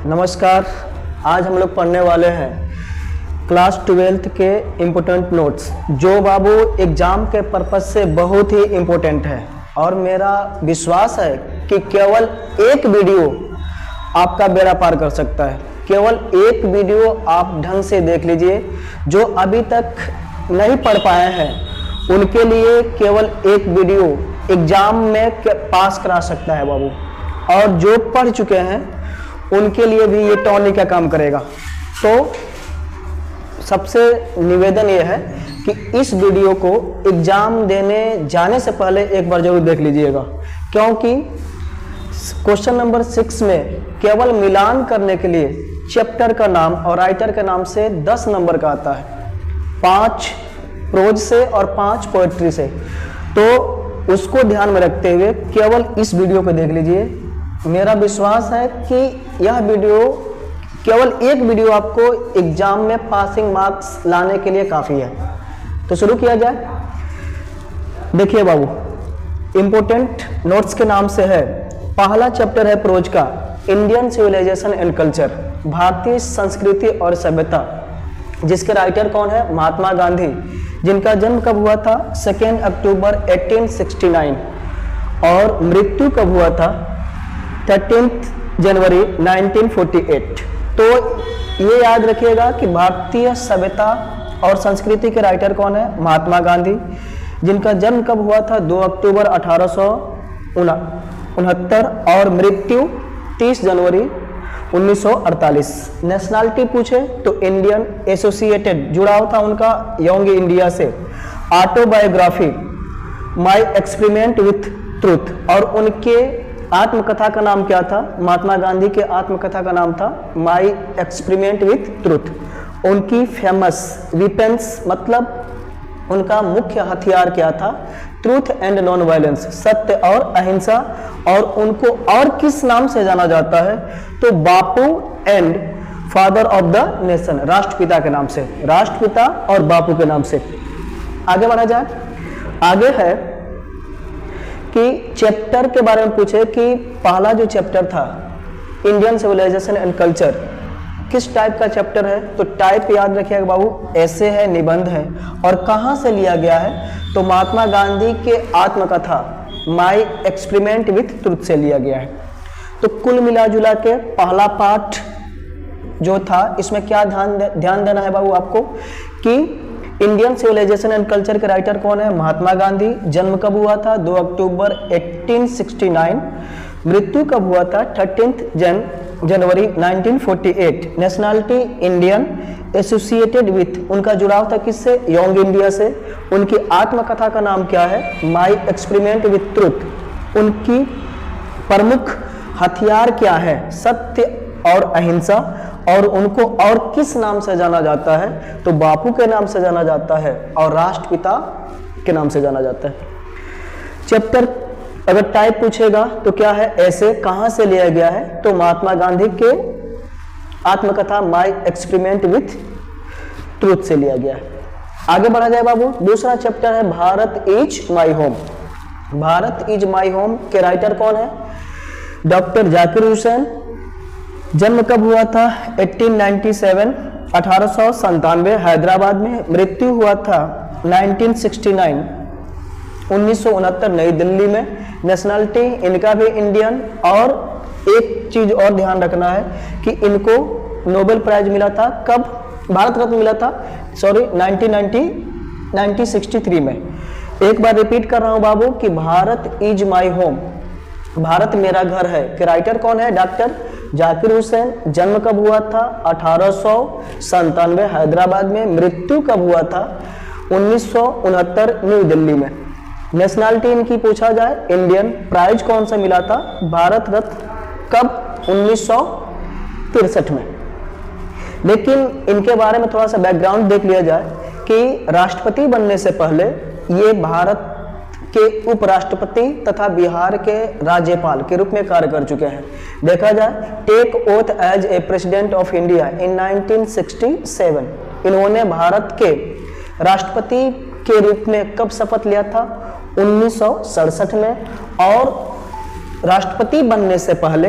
नमस्कार, आज हम लोग पढ़ने वाले हैं क्लास 12th के इम्पोर्टेंट नोट्स, जो बाबू एग्जाम के पर्पज से बहुत ही इम्पोर्टेंट है। और मेरा विश्वास है कि केवल एक वीडियो आपका बेड़ा पार कर सकता है। केवल एक वीडियो आप ढंग से देख लीजिए। जो अभी तक नहीं पढ़ पाए हैं उनके लिए केवल एक वीडियो एग्जाम में पास करा सकता है बाबू, और जो पढ़ चुके हैं उनके लिए भी ये टॉनी का काम करेगा। तो सबसे निवेदन ये है कि इस वीडियो को एग्जाम देने जाने से पहले एक बार जरूर देख लीजिएगा, क्योंकि क्वेश्चन नंबर 6 में केवल मिलान करने के लिए चैप्टर का नाम और राइटर के नाम से 10 नंबर का आता है, 5 प्रोज से और 5 पोएट्री से। तो उसको ध्यान में रखते हुए केवल इस वीडियो को देख लीजिए। मेरा विश्वास है कि यह वीडियो, केवल एक वीडियो आपको एग्जाम में पासिंग मार्क्स लाने के लिए काफ़ी है। तो शुरू किया जाए। देखिए बाबू, इम्पोर्टेंट नोट्स के नाम से है। पहला चैप्टर है प्रोज का, इंडियन सिविलाइजेशन एंड कल्चर, भारतीय संस्कृति और सभ्यता, जिसके राइटर कौन है? महात्मा गांधी, जिनका जन्म कब हुआ था? 2 अक्टूबर 1869, और मृत्यु कब हुआ था? 13 जनवरी 1948। तो ये याद रखिएगा कि भारतीय सभ्यता और संस्कृति के राइटर कौन है? महात्मा गांधी, जिनका जन्म कब हुआ था? 2 अक्टूबर 1869, और मृत्यु 30 जनवरी 1948। नेशनलिटी पूछे तो इंडियन, एसोसिएटेड, जुड़ाव था उनका यंग इंडिया से। Autobiography, my experiment with truth, और उनके आत्मकथा का नाम क्या था? महात्मा गांधी के आत्मकथा का नाम था माय एक्सपेरिमेंट विथ ट्रूथ। उनकी फेमस वेपन्स, मतलब उनका मुख्य हथियार क्या था? ट्रूथ एंड नॉन वायलेंस, सत्य और अहिंसा। और उनको और किस नाम से जाना जाता है? तो Bapu and father of the nation, राष्ट्रपिता के नाम से, राष्ट्रपिता और बापू के नाम से। आगे बढ़ा जाए। आगे है कि चैप्टर के बारे में पूछे कि पहला जो चैप्टर था इंडियन सिविलाइजेशन एंड कल्चर, किस टाइप का चैप्टर है? तो टाइप याद रखिएगा बाबू, ऐसे है, निबंध है। और कहाँ से लिया गया है? तो महात्मा गांधी के आत्मकथा माय एक्सपेरिमेंट विथ ट्रूथ से लिया गया है। तो कुल मिला जुला के पहला पार्ट जो था, इसमें क्या ध्यान देना है बाबू आपको कि इंडियन सिविलाइजेशन एंड कल्चर के राइटर कौन है? महात्मा गांधी, जन्म कब हुआ था? 2 अक्टूबर 1869, मृत्यु कब हुआ था? 13 जनवरी 1948, नेशनलिटी इंडियन, एसोसिएटेड विथ, उनका जुड़ाव था किससे? यंग इंडिया से। उनकी आत्मकथा का नाम क्या है? My experiment with truth. उनकी प्रमुख हथियार क्या है? सत्य और अहिंसा। और उनको और किस नाम से जाना जाता है? तो बापू के नाम से जाना जाता है और राष्ट्रपिता के नाम से जाना जाता है। चैप्टर अगर टाइप पूछेगा तो क्या है? ऐसे। कहाँ से लिया गया है? तो महात्मा गांधी के आत्मकथा माय एक्सपेरिमेंट विथ ट्रूथ से लिया गया है। आगे बढ़ा जाए बाबू। दूसरा चैप्टर है Bharat is my home. Bharat is my home के राइटर कौन है? डॉक्टर जाकिर हुसैन। जन्म कब हुआ था? 1897, 1897 हैदराबाद में। मृत्यु हुआ था 1969, 1969 नई दिल्ली में। नेशनलिटी इनका भी इंडियन। और एक चीज और ध्यान रखना है कि इनको नोबेल प्राइज मिला था कब? भारत रत्न मिला था 1963 में। एक बार रिपीट कर रहा हूं बाबू कि Bharat is my home, Bharat मेरा घर है, के राइटर कौन है? डॉक्टर जाकिर हुसैन। जन्म कब हुआ था? 1897 हैदराबाद में। मृत्यु कब हुआ था? 1969 न्यू दिल्ली में। नेशनलिटी इनकी पूछा जाए, इंडियन। प्राइज कौन सा मिला था? भारत रत्न। कब? 1963 में। लेकिन इनके बारे में थोड़ा सा बैकग्राउंड देख लिया जाए कि राष्ट्रपति बनने से पहले ये भारत के उपराष्ट्रपति तथा बिहार के राज्यपाल के रूप में कार्य कर चुके हैं। देखा जाए, take oath as a president of India in 1967, इन्होंने भारत के राष्ट्रपति के रूप में कब शपथ लिया था? 1967 में, और राष्ट्रपति बनने से पहले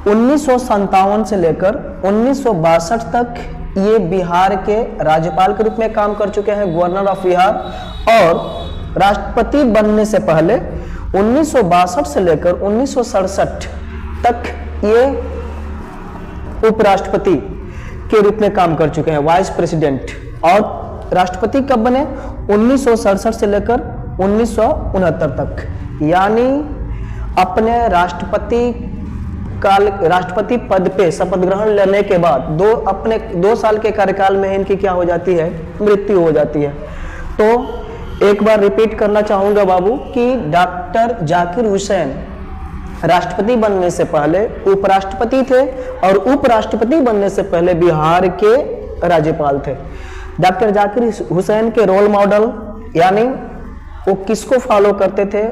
1957 से लेकर 1962 तक ये बिहार के राज्यपाल के रूप में काम कर चुके हैं, गवर्नर ऑफ बिहार। और राष्ट्रपति बनने से पहले 1962 से लेकर 1967 तक ये उपराष्ट्रपति के रूप में काम कर चुके हैं, वाइस प्रेसिडेंट। और राष्ट्रपति कब बने? 1967 से लेकर 1969 तक, यानी अपने राष्ट्रपति पद पे शपथ ग्रहण लेने के बाद 2 साल के कार्यकाल में इनकी क्या हो जाती है? मृत्यु हो जाती है। तो एक बार रिपीट करना चाहूंगा बाबू कि डॉक्टर जाकिर हुसैन राष्ट्रपति बनने से पहले उपराष्ट्रपति थे, और उपराष्ट्रपति बनने से पहले बिहार के राज्यपाल थे। डॉक्टर जाकिर हुसैन के रोल मॉडल यानी वो किसको फॉलो करते थे?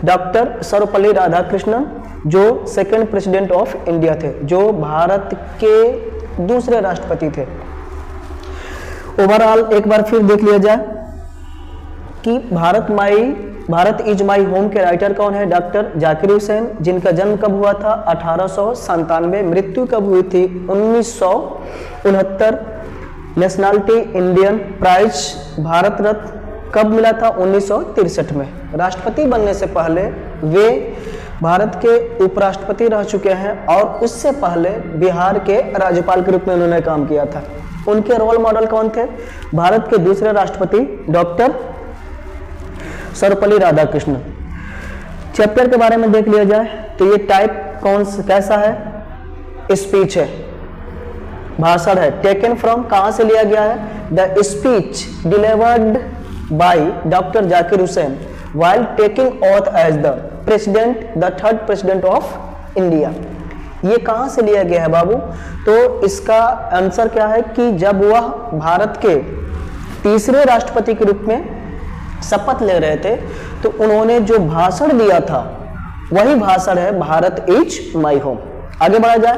डॉक्टर सर्वपल्ली राधाकृष्णन, जो सेकंड प्रेसिडेंट ऑफ इंडिया थे, जो भारत के दूसरे राष्ट्रपति थे। ओवरऑल एक बार फिर देख लिया जाए कि भारत इज माई होम के राइटर कौन है? डॉक्टर जाकिर हुसैन, जिनका जन्म कब हुआ था? 1897। मृत्यु कब हुई थी? 1969। Nationality Indian, prize Bharat Ratna कब मिला था? 1963 में। राष्ट्रपति बनने से पहले वे भारत के उपराष्ट्रपति रह चुके हैं, और उससे पहले बिहार के राज्यपाल के रूप में उन्होंने काम किया था। उनके रोल मॉडल कौन थे? भारत के दूसरे राष्ट्रपति डॉक्टर सर्वपल्ली राधाकृष्णन। चैप्टर के बारे में देख लिया जाए तो ये टाइप कैसा है? स्पीच है, भाषण है। टेकन फ्रॉम, कहां से लिया गया है? The speech delivered by doctor Zakir Hussain while taking oath as the third president of India। ये कहां से लिया गया है बाबू? तो इसका आंसर क्या है कि जब वह भारत के तीसरे राष्ट्रपति के रूप में शपथ ले रहे थे, तो उन्होंने जो भाषण दिया था वही भाषण है भारत इज माई होम। आगे बढ़ा जाए।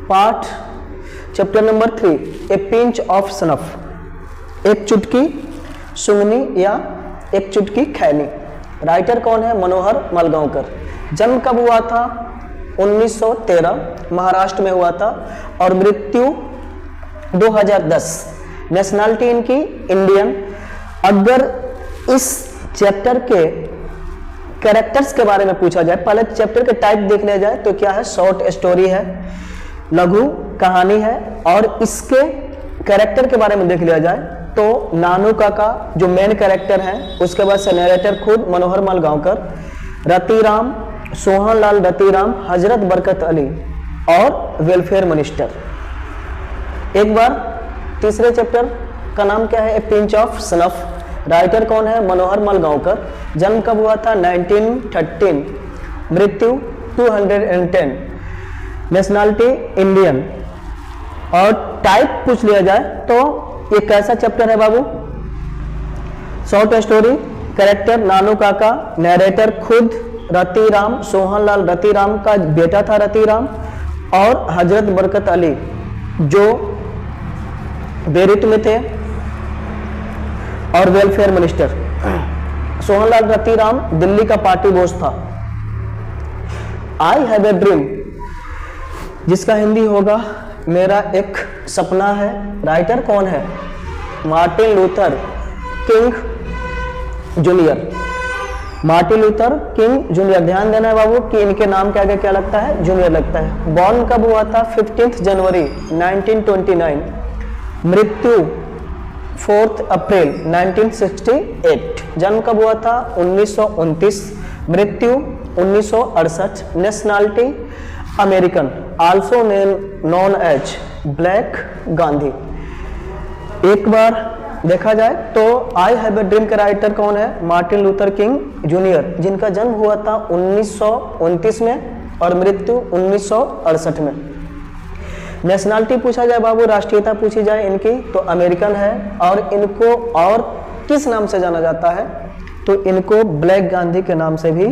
Part chapter number 3, A pinch of snuff, एक चुटकी सुंगनी या एक चुटकी खैनी। राइटर कौन है? मनोहर मलगांवकर। जन्म कब हुआ था? 1913, महाराष्ट्र में हुआ था, और मृत्यु 2010। नेशनलिटी इनकी इंडियन। अगर इस चैप्टर के कैरेक्टर्स के बारे में पूछा जाए, पहले चैप्टर के टाइप देख लिया जाए तो क्या है? शॉर्ट स्टोरी है, लघु कहानी है। और इसके कैरेक्टर के बारे में देख लिया जाए तो नानू काका जो मेन कैरेक्टर हैं, उसके बाद से नरेटर खुद मनोहर मलगांवकर, रतिराम, सोहन लाल रतिराम, हजरत बरकत अली और वेलफेयर मिनिस्टर। एक बार तीसरे चैप्टर का नाम क्या है? ए पिंच ऑफ स्नफ। राइटर कौन है? मनोहर मलगांवकर। जन्म कब हुआ था? 1913। मृत्यु 210। Nationality Indian. और टाइप पूछ लिया जाए तो ये कैसा चैप्टर है बाबू? Short story. Character Nanu Kaka, narrator खुद रतिराम, सोहन लाल रतिराम का बेटा था रतिराम, और हजरत बरकत अली जो बेरूत में थे, और वेलफेयर मिनिस्टर। सोहन लाल रतिराम दिल्ली का पार्टी बॉस था। आई हैव ए ड्रीम, जिसका हिंदी होगा मेरा एक सपना है। राइटर कौन है? Martin Luther king junior. Martin Luther king junior. ध्यान देना है बाबू कि इनके नाम के आगे क्या लगता है? जूनियर लगता है। बॉर्न कब हुआ था? 15 जनवरी 1929। मृत्यु 4 अप्रैल 1968। जन्म कब हुआ था? 1929। मृत्यु 1968। Nationality American, also known as black Gandhi. एक बार देखा जाए तो आई हैव ए ड्रीम के राइटर कौन है? मार्टिन लूथर किंग जूनियर, जिनका जन्म हुआ था 1929 में और मृत्यु 1968 में। नेशनलिटी पूछा जाए बाबू, राष्ट्रीयता पूछी जाए इनकी, तो अमेरिकन है। और इनको और किस नाम से जाना जाता है? तो इनको ब्लैक गांधी के नाम से भी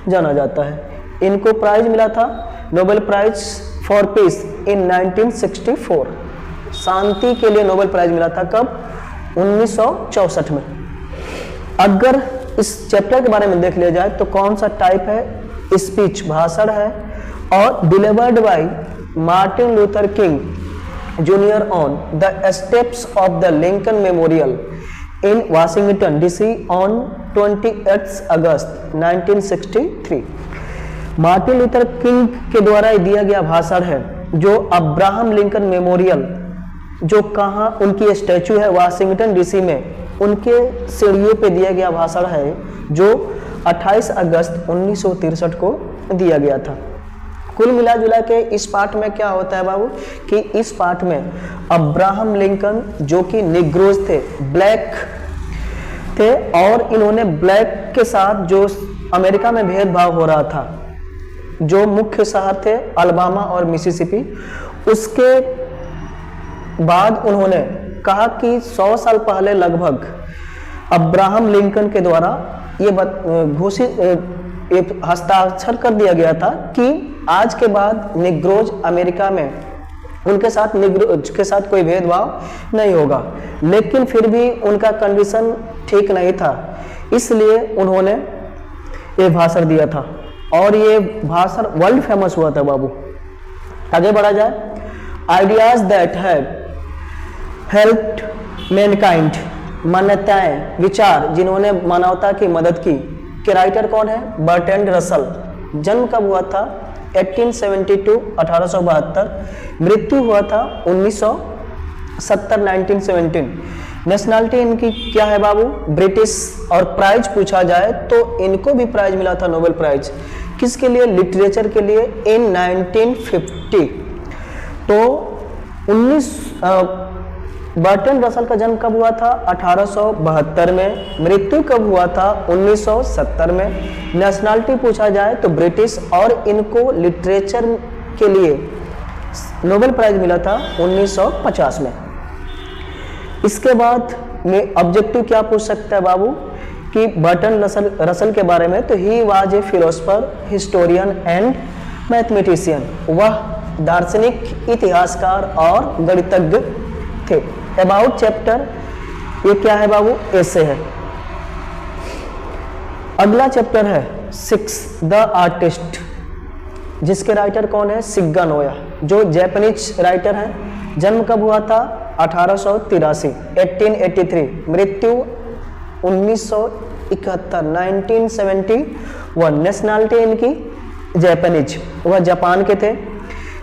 जाना जाता है। इनको प्राइज मिला था, नोबेल प्राइज फॉर पीस इन 1964। शांति के लिए नोबेल प्राइज मिला था कब? 1964 में। अगर इस चैप्टर के बारे में देख लिया जाए तो कौन सा टाइप है, स्पीच भाषण है, और delivered by Martin Luther king junior on the steps of the Lincoln memorial in Washington DC on 28 August 1963। Martin Luther king के द्वारा दिया गया भाषण है जो अब्राहम लिंकन मेमोरियल, जो कहाँ उनकी स्टैचू है वाशिंगटन डीसी में, उनके सीढ़ियों पे दिया गया भाषण है जो 28 अगस्त 1963 को दिया गया था। कुल मिला जुला के इस पाठ में क्या होता है बाबू कि इस पाठ में अब्राहम लिंकन जो कि निग्रोज थे, ब्लैक थे, और इन्होंने ब्लैक के साथ जो अमेरिका में भेदभाव हो रहा था, जो मुख्य शहर थे अलाबामा और मिसिसिपी, उसके बाद उन्होंने कहा कि 100 साल पहले लगभग अब्राहम लिंकन के द्वारा ये घोषित हस्ताक्षर कर दिया गया था कि आज के बाद निग्रोज अमेरिका में उनके साथ निग्रोज के साथ कोई भेदभाव नहीं होगा। लेकिन फिर भी उनका कंडीशन ठीक नहीं था, इसलिए उन्होंने ये भाषण दिया था और ये भाषण वर्ल्ड फेमस हुआ था बाबू। आगे बढ़ा जाए। Ideas that have helped Mankind, मान्यताएं, विचार जिन्होंने मानवता की मदद की, के राइटर कौन है? Bertrand Russell. जन्म कब हुआ था? 1872 1872। मृत्यु हुआ था 1970 1917। नेशनलिटी इनकी क्या है बाबू? ब्रिटिश। और प्राइज पूछा जाए तो इनको भी प्राइज मिला था, नोबेल प्राइज। किसके लिए? लिटरेचर के लिए, इन 1950। तो बर्ट्रैंड रसल का जन्म कब हुआ था? 1872 में। मृत्यु कब हुआ था? 1970 में। नेशनलिटी पूछा जाए तो ब्रिटिश, और इनको लिटरेचर के लिए नोबेल प्राइज मिला था 1950 में। इसके बाद में ऑब्जेक्टिव क्या पूछ सकता है बाबू कि बर्ट्रैंड रसल के बारे में, तो ही was A philosopher, historian and mathematician. वह दार्शनिक, इतिहासकार और गणितज्ञ थे। अबाउट चैप्टर, ये क्या है बाबू? ऐसे है। अगला चैप्टर है 6 द आर्टिस्ट, जिसके राइटर कौन है? शिगा नोया, जो जापानीज राइटर हैं। जन्म कब हुआ था? 1883 1883। मृत्यु 1971 1971। नेशनलिटी इनकी जापानीज, वह जापान के थे।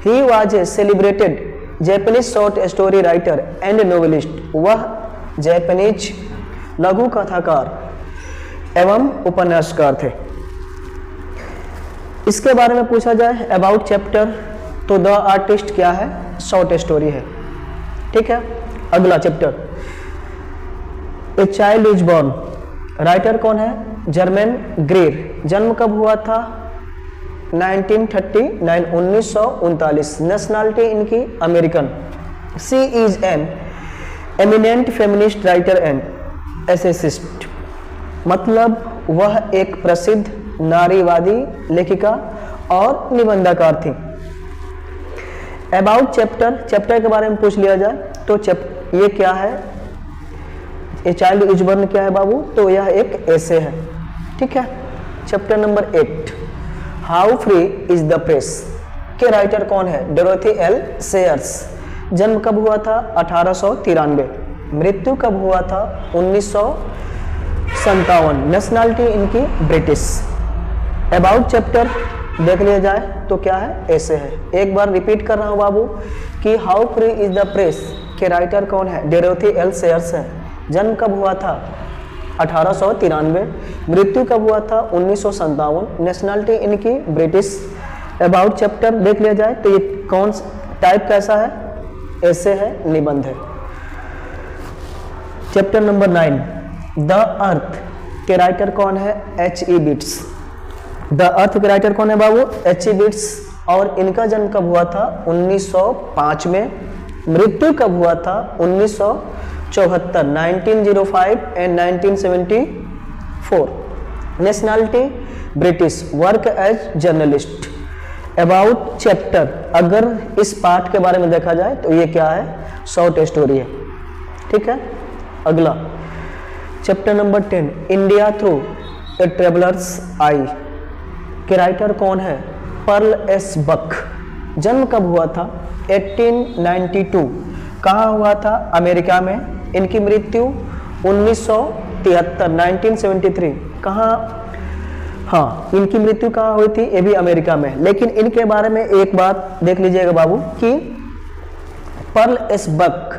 ही was A celebrated Japanese short story writer and novelist. वह जापानीज लघु कथाकार एवं उपन्यासकार थे। इसके बारे में पूछा जाए अबाउट चैप्टर, तो द आर्टिस्ट क्या है? शॉर्ट स्टोरी है। ठीक है। अगला chapter a child is born, writer कौन है? Germaine Greer. जन्म कब हुआ था? 1939 1939। नेशनलिटी इनकी American. She is an eminent feminist writer and essayist, मतलब वह एक प्रसिद्ध नारीवादी लेखिका और निबंधकार थी। अबाउट चैप्टर, चैप्टर के बारे में पूछ लिया जाए तो ये क्या है? ए चाइल्ड इज बॉर्न क्या है बाबू? तो यह एक ऐसे है। ठीक है। Chapter number 8 how free is the press, के राइटर कौन है? Dorothy L shares. जन्म कब हुआ था? 1893। मृत्यु कब हुआ था? 1957। नेशनलिटी इनकी ब्रिटिश। अबाउट चैप्टर देख लिया जाए तो क्या है? ऐसे है। एक बार रिपीट कर रहा हूँ बाबू कि how free is the press के राइटर कौन है? डोरोथी एल सेयर्स है। जन्म कब हुआ था? 1893। मृत्यु कब हुआ था? 1957। नेशनलिटी इनकी ब्रिटिश। अबाउट चैप्टर देख लिया जाए तो ये कौन टाइप कैसा है? ऐसे है, निबंध है। चैप्टर नंबर 9 द अर्थ के राइटर कौन है? H.E. बिट्स। द अर्थ के राइटर कौन है बाबू? H.E. बिट्स। और इनका जन्म कब हुआ था? 1905 में। मृत्यु कब हुआ था? 1974 1905 and 1974। Nationality British. Work as journalist. About chapter, अगर इस पार्ट के बारे में देखा जाए तो ये क्या है? शॉर्ट स्टोरी है। ठीक है। अगला chapter number 10 India through a traveller's eye के राइटर कौन है? Pearl S Buck. जन्म कब हुआ था? 1892। कहाँ हुआ था? अमेरिका में। इनकी मृत्यु 1973 1973। कहाँ? हाँ, इनकी मृत्यु कहाँ हुई थी? ये भी अमेरिका में। लेकिन इनके बारे में एक बात देख लीजिएगा बाबू कि पर्ल एस बक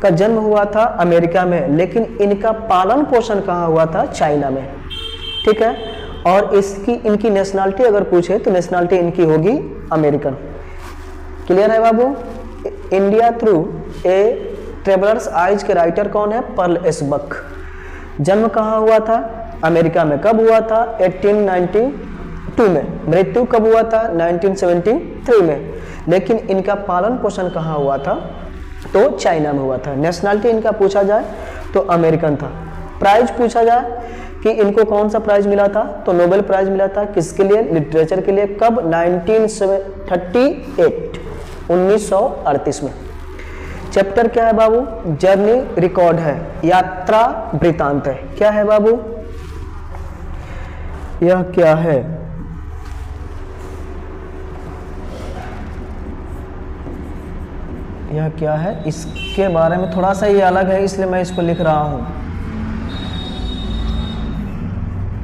का जन्म हुआ था अमेरिका में, लेकिन इनका पालन पोषण कहाँ हुआ था? चाइना में। ठीक है। और इनकी नेशनलिटी अगर पूछे तो नेशनलिटी इनकी होगी अमेरिकन। क्लियर है बाबू? India through a traveller's eyes के राइटर कौन है? Pearl S Buck. जन्म कहाँ हुआ था? अमेरिका में। कब हुआ था? 1892 में। मृत्यु कब हुआ था? 1973 में। लेकिन इनका पालन पोषण कहाँ हुआ था? तो चाइना में हुआ था। नेशनलिटी इनका पूछा जाए तो अमेरिकन था। प्राइज पूछा जाए कि इनको कौन सा प्राइज मिला था? तो नोबेल प्राइज मिला था। किसके लिए? लिटरेचर के लिए। कब? 1938 में। चैप्टर क्या है बाबू? जर्नी रिकॉर्ड है, यात्रा वृतांत है। क्या है बाबू? यह क्या है? यह क्या है? इसके बारे में थोड़ा सा ये अलग है, इसलिए मैं इसको लिख रहा हूं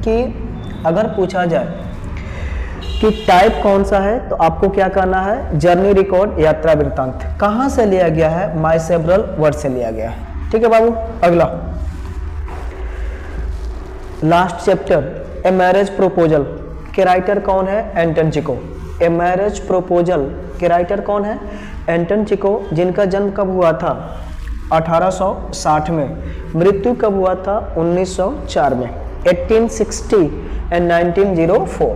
कि अगर पूछा जाए कि टाइप कौन सा है तो आपको क्या करना है? जर्नी रिकॉर्ड, यात्रा वृत्तांत। कहां से लिया गया है? माय सेवरल वर्ड से लिया गया है। ठीक है बाबू। अगला last chapter, a marriage proposal के राइटर कौन है? एंटन चिको। ए मैरिज प्रपोजल के राइटर कौन है? एंटन चिको, जिनका जन्म कब हुआ था? 1860 में। मृत्यु कब हुआ था? 1904 में। 1860 एंड 1904।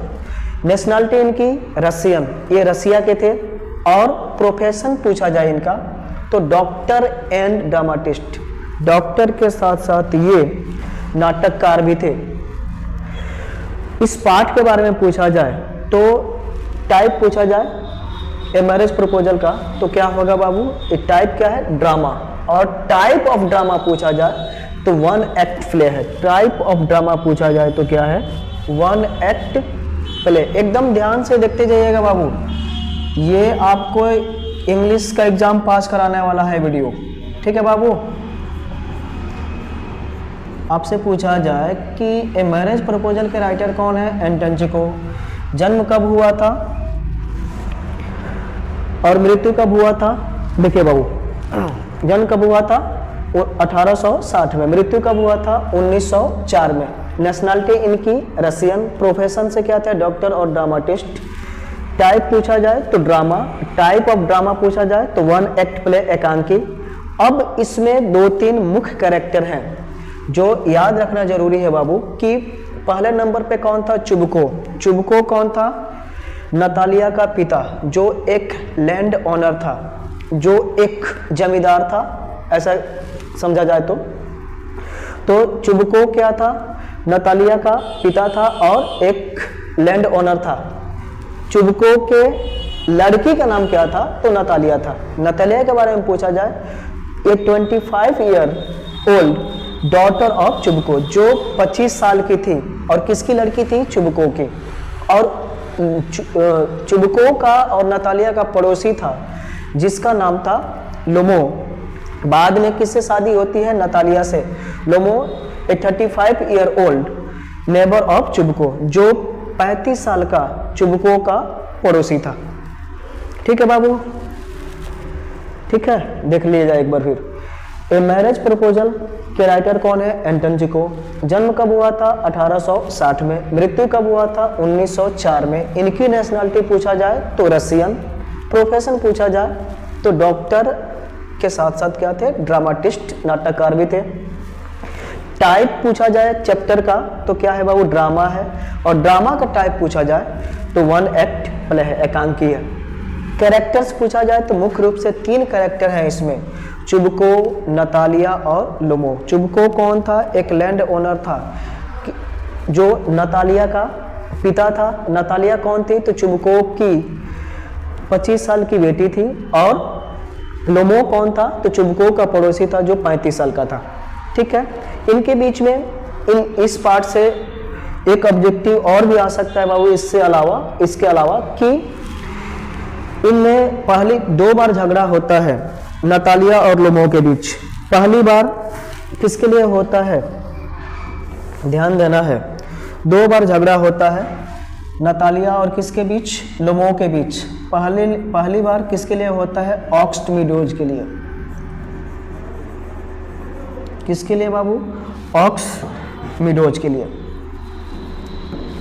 नेशनलिटी इनकी रसियन, ये रसिया के थे। और प्रोफेशन पूछा जाए इनका तो डॉक्टर एंड ड्रामाटिस्ट। डॉक्टर के साथ साथ ये नाटककार भी थे। इस पाठ के बारे में पूछा जाए तो टाइप पूछा जाए ए मैरिज प्रपोजल का तो क्या होगा बाबू? ये टाइप क्या है? ड्रामा। और टाइप ऑफ ड्रामा पूछा जाए तो वन एक्ट प्ले है। टाइप ऑफ ड्रामा पूछा जाए तो क्या है? One act play. एकदम ध्यान से देखते जाइएगा बाबू, ये आपको इंग्लिश का एग्जाम पास कराने वाला है वीडियो। ठीक है बाबू। आपसे पूछा जाए कि ए मैरिज प्रपोजल के राइटर कौन है? एंटन चिको। जन्म कब हुआ था और मृत्यु कब हुआ था? देखिए बाबू, जन्म कब हुआ था? 1860 में। मृत्यु कब हुआ था? 1904 में। नेशनलिटी इनकी रसियन। प्रोफेशन से क्या थे? डॉक्टर और ड्रामाटिस्ट। टाइप पूछा जाए तो ड्रामा। टाइप ऑफ ड्रामा पूछा जाए तो वन एक्ट प्ले, एकांकी। अब इसमें 2-3 मुख्य कैरेक्टर हैं जो याद रखना जरूरी है बाबू कि पहले नंबर पे कौन था? चुबको। चुबको कौन था? नतालिया का पिता, जो एक लैंड ओनर था, जो एक जमींदार था, ऐसा समझा जाए तो चुबको क्या था? नतालिया का पिता था और एक लैंड ओनर था। चुबको के लड़की का नाम क्या था? तो नतालिया था। नतालिया के बारे में पूछा जाए, ये 25 ईयर ओल्ड डॉटर ऑफ चुबको, जो 25 साल की थी। और किसकी लड़की थी? चुबको की। और चुबको का और नतालिया का पड़ोसी था जिसका नाम था लोमो। बाद में किससे शादी होती है? नतालिया से। लोमो ए 35 ईयर ओल्ड नेबर ऑफ चुबको, जो 35 साल का चुबको का पड़ोसी था। ठीक है बाबू। ठीक है, देख लीजिए एक बार फिर। ए मैरिज प्रपोजल के राइटर कौन है? एंटन चिको। जन्म कब हुआ था? 1860 में। मृत्यु कब हुआ था? 1904 में। इनकी नेशनलिटी पूछा जाए तो रसियन। प्रोफेशन पूछा जाए तो डॉक्टर के साथ साथ क्या थे? ड्रामाटिस्ट, नाटककार भी थे। टाइप पूछा जाए चैप्टर का तो क्या है बाबू? ड्रामा है। और ड्रामा का टाइप पूछा जाए तो वन एक्ट प्ले है, एकांकी है। कैरेक्टर्स पूछा जाए तो मुख्य रूप से 3 कैरेक्टर हैं इसमें, चुबको, नतालिया और लोमो। चुबको कौन था? एक लैंड ओनर था जो नतालिया का पिता था। नतालिया कौन थी? तो चुबको की 25 साल की बेटी थी। और लोमो कौन था? तो चुबको का पड़ोसी था जो 35 साल का था। ठीक है। इनके बीच में इस पार्ट से एक ऑब्जेक्टिव और भी आ सकता है बाबू इसके अलावा कि इनमें पहली 2 बार झगड़ा होता है नतालिया और लोमो के बीच। पहली बार किसके लिए होता है, ध्यान देना है, 2 बार झगड़ा होता है नतालिया और किसके बीच, लोमो के बीच। पहली बार किसके लिए होता है, ऑक्स्ट मीडोज के लिए। किसके लिए बाबू, ऑक्स मीडोज के लिए।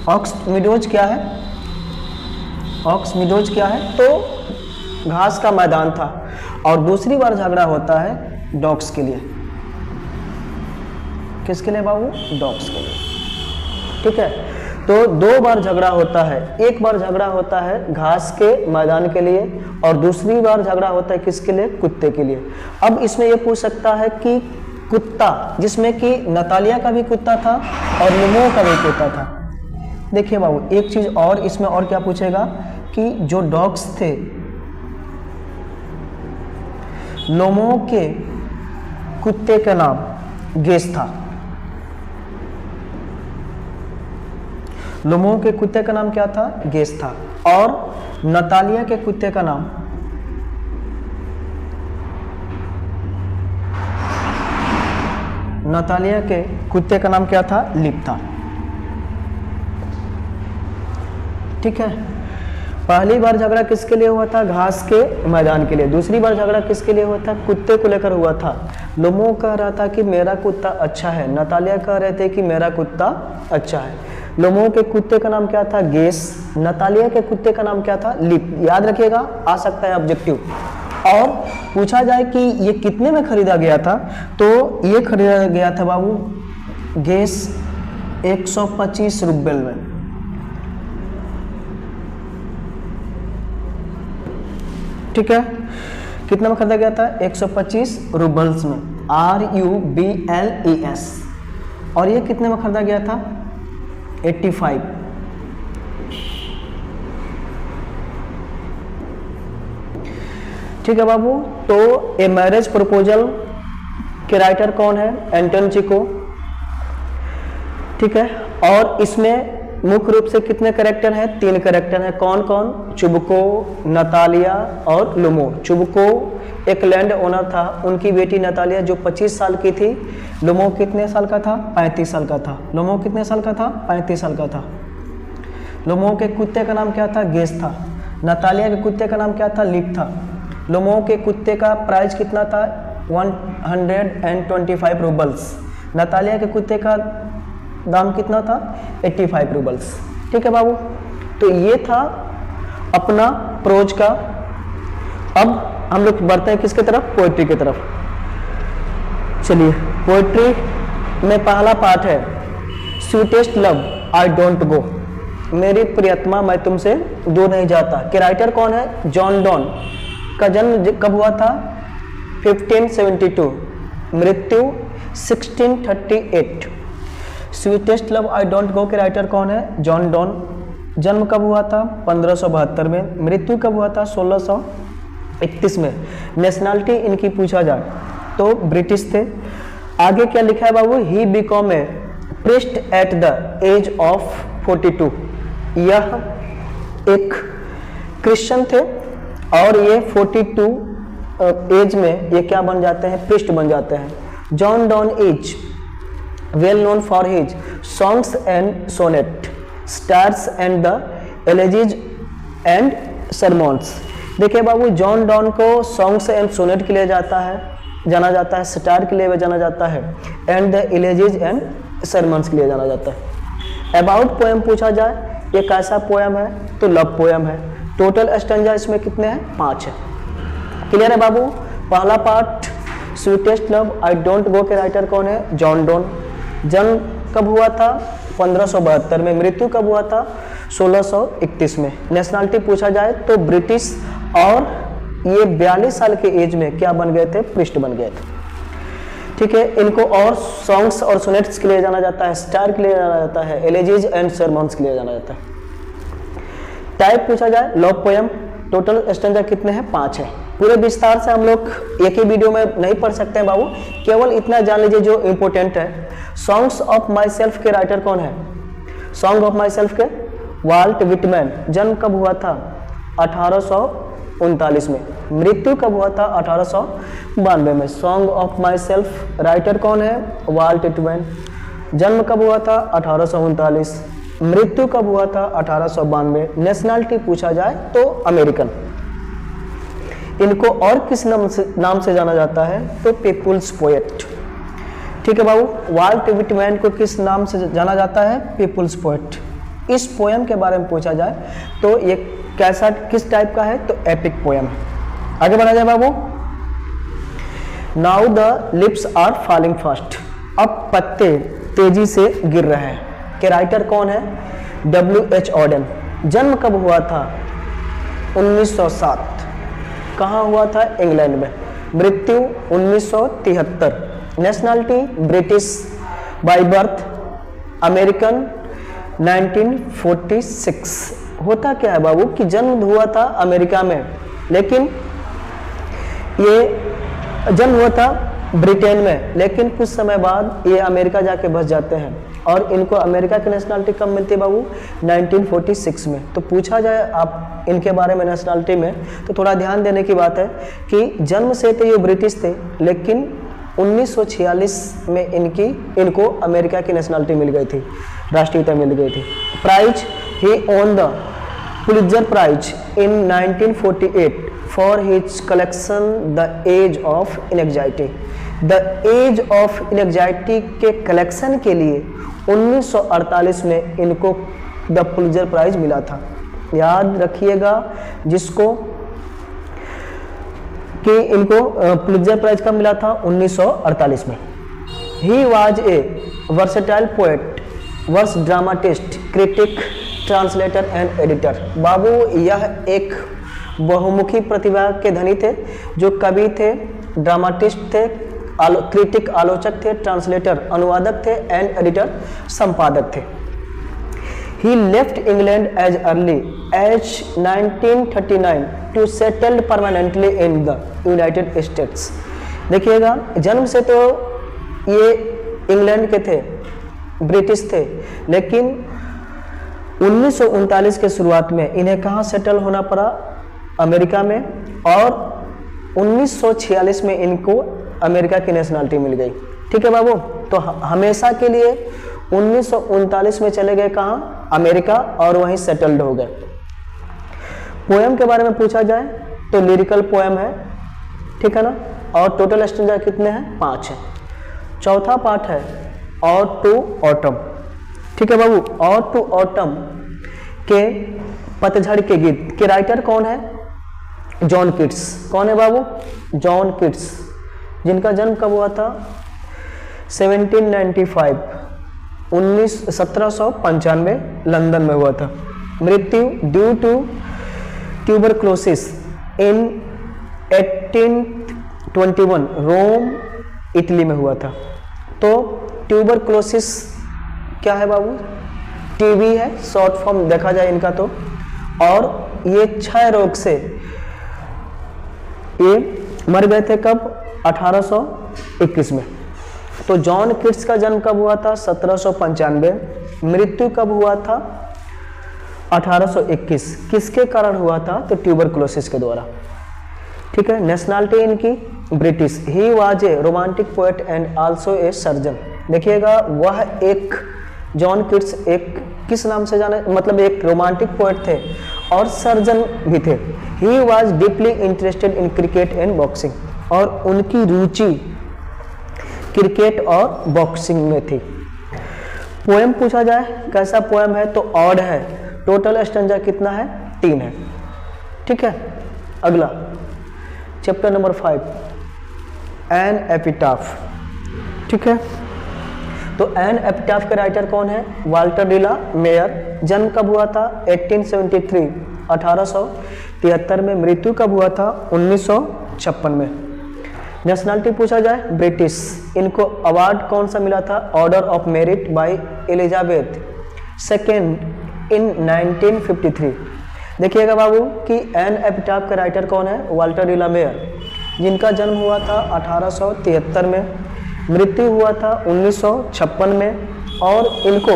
ऑक्स मीडोज क्या है, ऑक्स मीडोज क्या है, तो घास का मैदान था। और दूसरी बार झगड़ा होता है डॉग्स के लिए। किसके लिए बाबू, डॉग्स के लिए, ठीक है। तो 2 बार झगड़ा होता है, एक बार झगड़ा होता है घास के मैदान के लिए और दूसरी बार झगड़ा होता है किसके लिए, कुत्ते के लिए। अब इसमें यह पूछ सकता है कि कुत्ता, जिसमें कि नतालिया का भी कुत्ता था और लोमो का भी कुत्ता था। देखिए बाबू एक चीज और इसमें और क्या पूछेगा कि जो डॉग्स थे, लोमो के कुत्ते का नाम गेस था। लोमो के कुत्ते का नाम क्या था, गेस था। और नतालिया के कुत्ते का नाम क्या था, लिप था। ठीक है, पहली बार झगड़ा किसके लिए हुआ था, घास के मैदान के लिए। दूसरी बार झगड़ा किसके लिए हुआ था, कुत्ते को लेकर हुआ था। लोमो कह रहा था कि मेरा कुत्ता अच्छा है, नतालिया कह रहे थे कि मेरा कुत्ता अच्छा है। लोमो के कुत्ते का नाम क्या था, गेस। नतालिया के कुत्ते का नाम क्या था, लिप। याद रखिएगा, आ सकता है ऑब्जेक्टिव। और पूछा जाए कि ये कितने में खरीदा गया था, तो ये खरीदा गया था बाबू गेस 125 रुपये में। ठीक है, कितना में खरीदा गया था, 125 रूबल्स में, RUBLES। और ये कितने में खरीदा गया था, 85। ठीक है बाबू। तो ए मैरिज प्रपोजल के राइटर कौन है, एंटन चिको। ठीक है, और इसमें मुख्य रूप से कितने कैरेक्टर हैं, 3 कैरेक्टर हैं। कौन कौन, चुबको, नतालिया और लोमो। चुबको एक लैंड ओनर था, उनकी बेटी नतालिया जो 25 साल की थी। लोमो कितने साल का था, 35 साल का था। लोमो कितने साल का था, 35 साल का था। लोमो के कुत्ते का नाम क्या था, गेस था। नतालिया के कुत्ते का नाम क्या था, लिप था। लोमो के कुत्ते का प्राइस कितना था, 125 रूबल्स। नतालिया के कुत्ते का दाम कितना था, 85 रूबल्स। ठीक है बाबू, तो ये था अपना प्रोज का। अब हम लोग बढ़ते हैं किसके तरफ, पोएट्री की तरफ। चलिए, पोएट्री में पहला पार्ट है sweetest love I don't go. मेरी प्रियतमा मैं तुमसे दूर नहीं जाता। के राइटर कौन है, जॉन डॉन। का जन्म कब हुआ था, 1572, मृत्यु 1638। Sweetest love I don't go के राइटर कौन है, जॉन डॉन। जन्म कब हुआ था, 1572 में। मृत्यु कब हुआ था, 1631 में। नेशनलिटी इनकी पूछा जाए तो ब्रिटिश थे। आगे क्या लिखा है बाबू, he became a priest at the age of 42। यह एक क्रिश्चियन थे और ये 42 एज में ये क्या बन जाते हैं, प्रीस्ट बन जाते हैं। John Donne is well known for his songs and sonnet, stars and the elegies and sermons। देखिए बाबू, जॉन डॉन को सॉन्ग्स एंड सोनेट के लिए जाना जाता है, स्टार के लिए जाना जाता है, एंड द एलेजीज एंड सरमन्स के लिए जाना जाता है। अबाउट पोएम पूछा जाए, ये कैसा पोएम है, तो लव पोएम है। टोटल स्टैंजा इसमें कितने हैं, 5 है। क्लियर है बाबू। पहला part sweetest love I don't go के राइटर कौन है, जॉन डॉन। जन्म कब हुआ था, 1572 में। मृत्यु कब हुआ था, 1631 में। नेशनलिटी पूछा जाए तो ब्रिटिश, और ये 42 साल के एज में क्या बन गए थे, प्रीस्ट बन गए थे। ठीक है, इनको और सॉन्ग्स और सोनेट्स के लिए जाना जाता है, स्टार के लिए जाना जाता है, एलेजीज एंड सरमन्स के लिए जाना जाता है। टाइप पूछा जाए, लव पोएम। टोटल स्टैंजा कितने हैं, 5 है। पूरे विस्तार से हम लोग एक ही वीडियो में नहीं पढ़ सकते हैं बाबू, केवल इतना जान लीजिए जो इम्पोर्टेंट है। सॉन्ग्स ऑफ माई सेल्फ के राइटर कौन है, सॉन्ग ऑफ माई सेल्फ के वाल्ट विटमैन, जन्म कब हुआ था? 1839 में। मृत्यु कब हुआ था? 1892 में। Song of my self writer कौन है? वाल्ट विटमैन, जन्म कब हुआ था? 1839। मृत्यु कब हुआ था? 1892। नेशनलिटी पूछा जाए तो अमेरिकन। इनको और किस नाम से जाना जाता है? तो पीपुल्स पोएट। ठीक है बाबू, वाल्ट विटमैन को किस नाम से जाना जाता है? People's poet. इस पोएम के बारे में पूछा जाए तो ये कैसा, किस टाइप का है? तो एपिक पोएम है। आगे बढ़ा जाए बाबू। Now the leaves are falling fast, अब पत्ते तेजी से गिर रहे हैं, के राइटर कौन है? W.H. ऑडेन, जन्म कब हुआ था? 1907। कहाँ हुआ था? इंग्लैंड में। मृत्यु 1973। Nationality British, by birth American 1946। होता क्या है बाबू कि जन्म हुआ था अमेरिका में, लेकिन ये जन्म हुआ था ब्रिटेन में, लेकिन कुछ समय बाद ये अमेरिका जाके बस जाते हैं और इनको अमेरिका की नेशनलिटी कब मिलती है बाबू? 1946 में। तो पूछा जाए आप इनके बारे में नेशनलिटी में तो थोड़ा ध्यान देने की बात है कि जन्म से तो ये ब्रिटिश थे, लेकिन 1946 में इनको अमेरिका की नेशनलिटी मिल गई थी, राष्ट्रीयता मिल गई थी। Prize, he won the Pulitzer prize in 1948 for his collection the age of anxiety. The age of anxiety के कलेक्शन के लिए 1948 में इनको द पुलित्जर प्राइज मिला था। याद रखिएगा जिसको कि इनको पुलित्जर प्राइज कब मिला था? 1948 में। He was a versatile poet, verse dramatist, critic, translator and editor. बाबू यह एक बहुमुखी प्रतिभा के धनी थे, जो कवि थे, ड्रामाटिस्ट थे, क्रिटिक आलोचक थे, ट्रांसलेटर अनुवादक थे एंड एडिटर संपादक थे। He left England as early as 1939 to settle permanently in the United States। देखिएगा जन्म से तो ये इंग्लैंड के थे, ब्रिटिश थे, लेकिन 1939 के शुरुआत में इन्हें कहाँ सेटल होना पड़ा? अमेरिका में, और 1946 में इनको अमेरिका की नेशनलिटी मिल गई। ठीक है बाबू, तो हमेशा के लिए 1939 में चले गए कहाँ? अमेरिका, और वहीं सेटल्ड हो गए। पोएम के बारे में पूछा जाए तो लिरिकल पोएम है, ठीक है ना, और टोटल स्टैंजा कितने हैं? 5 है। चौथा पार्ट है और टू ऑटम। ठीक है बाबू, और टू ऑटम के पतझड़ के गीत के राइटर कौन है? John Keats. कौन है बाबू? जॉन कीट्स, जिनका जन्म कब हुआ था? 1795 लंदन में हुआ था। मृत्यु due to tuberculosis in 1821 Rome, Italy में हुआ था। तो ट्यूबरक्लोसिस क्या है बाबू? टीबी है, शॉर्ट फॉर्म देखा जाए इनका तो, और ये क्षय रोग से ये मर गए थे कब? 1821 में। तो जॉन कीट्स का जन्म कब हुआ था? 1795। मृत्यु कब हुआ था? 1821। किसके कारण हुआ था? तो ट्यूबरक्लोसिस के द्वारा। ठीक है। नेशनलिटी इनकी British. He was A romantic poet and also a surgeon. देखिएगा वह एक जॉन कीट्स एक किस नाम से जाने, मतलब एक रोमांटिक पोएट थे और सर्जन भी थे। He was deeply interested in cricket and boxing, और उनकी रुचि क्रिकेट और बॉक्सिंग में थी। पोएम पूछा जाए कैसा पोएम है? तो ऑड है। टोटल स्टैंजा कितना है? 3 है। ठीक है। अगला चैप्टर नंबर 5 एन एपिटाफ। ठीक है। तो एन एपिटाफ के राइटर कौन है? Walter de la. जन्म कब हुआ था? 1873 1873 में। मृत्यु कब हुआ था? 1956 में। नेशनलिटी पूछा जाए ब्रिटिश। इनको अवार्ड कौन सा मिला था? Order of merit by Elizabeth second in 1953। देखिएगा बाबू कि एन एपिटाफ का राइटर कौन है? वाल्टर डिला मेयर, जिनका जन्म हुआ था 1873 में, मृत्यु हुआ था 1956 में, और इनको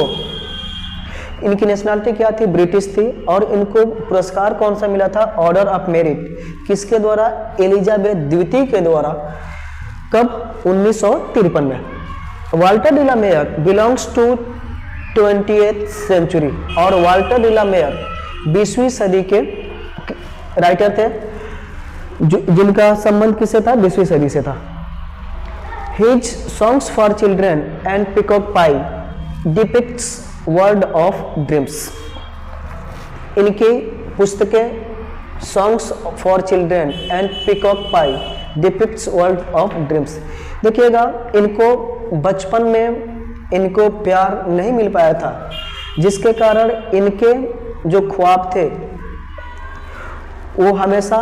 इनकी नेशनलिटी क्या थी? ब्रिटिश थी। और इनको पुरस्कार कौन सा मिला था? Order of merit. किसके द्वारा? एलिजाबेथ द्वितीय के द्वारा। कब? 1953 में। Walter de la Mare belongs to 20th century, और वाल्टर डी ला मेयर 20वीं सदी के राइटर थे, जिनका संबंध किससे था? 20वीं सदी से था। His songs for children and Peacock Pie depicts world of dreams. इनकी पुस्तकें Songs for Children and Peacock Pie depicts world of dreams। देखिएगा, इनको बचपन में इनको प्यार नहीं मिल पाया था, जिसके कारण इनके जो ख्वाब थे वो हमेशा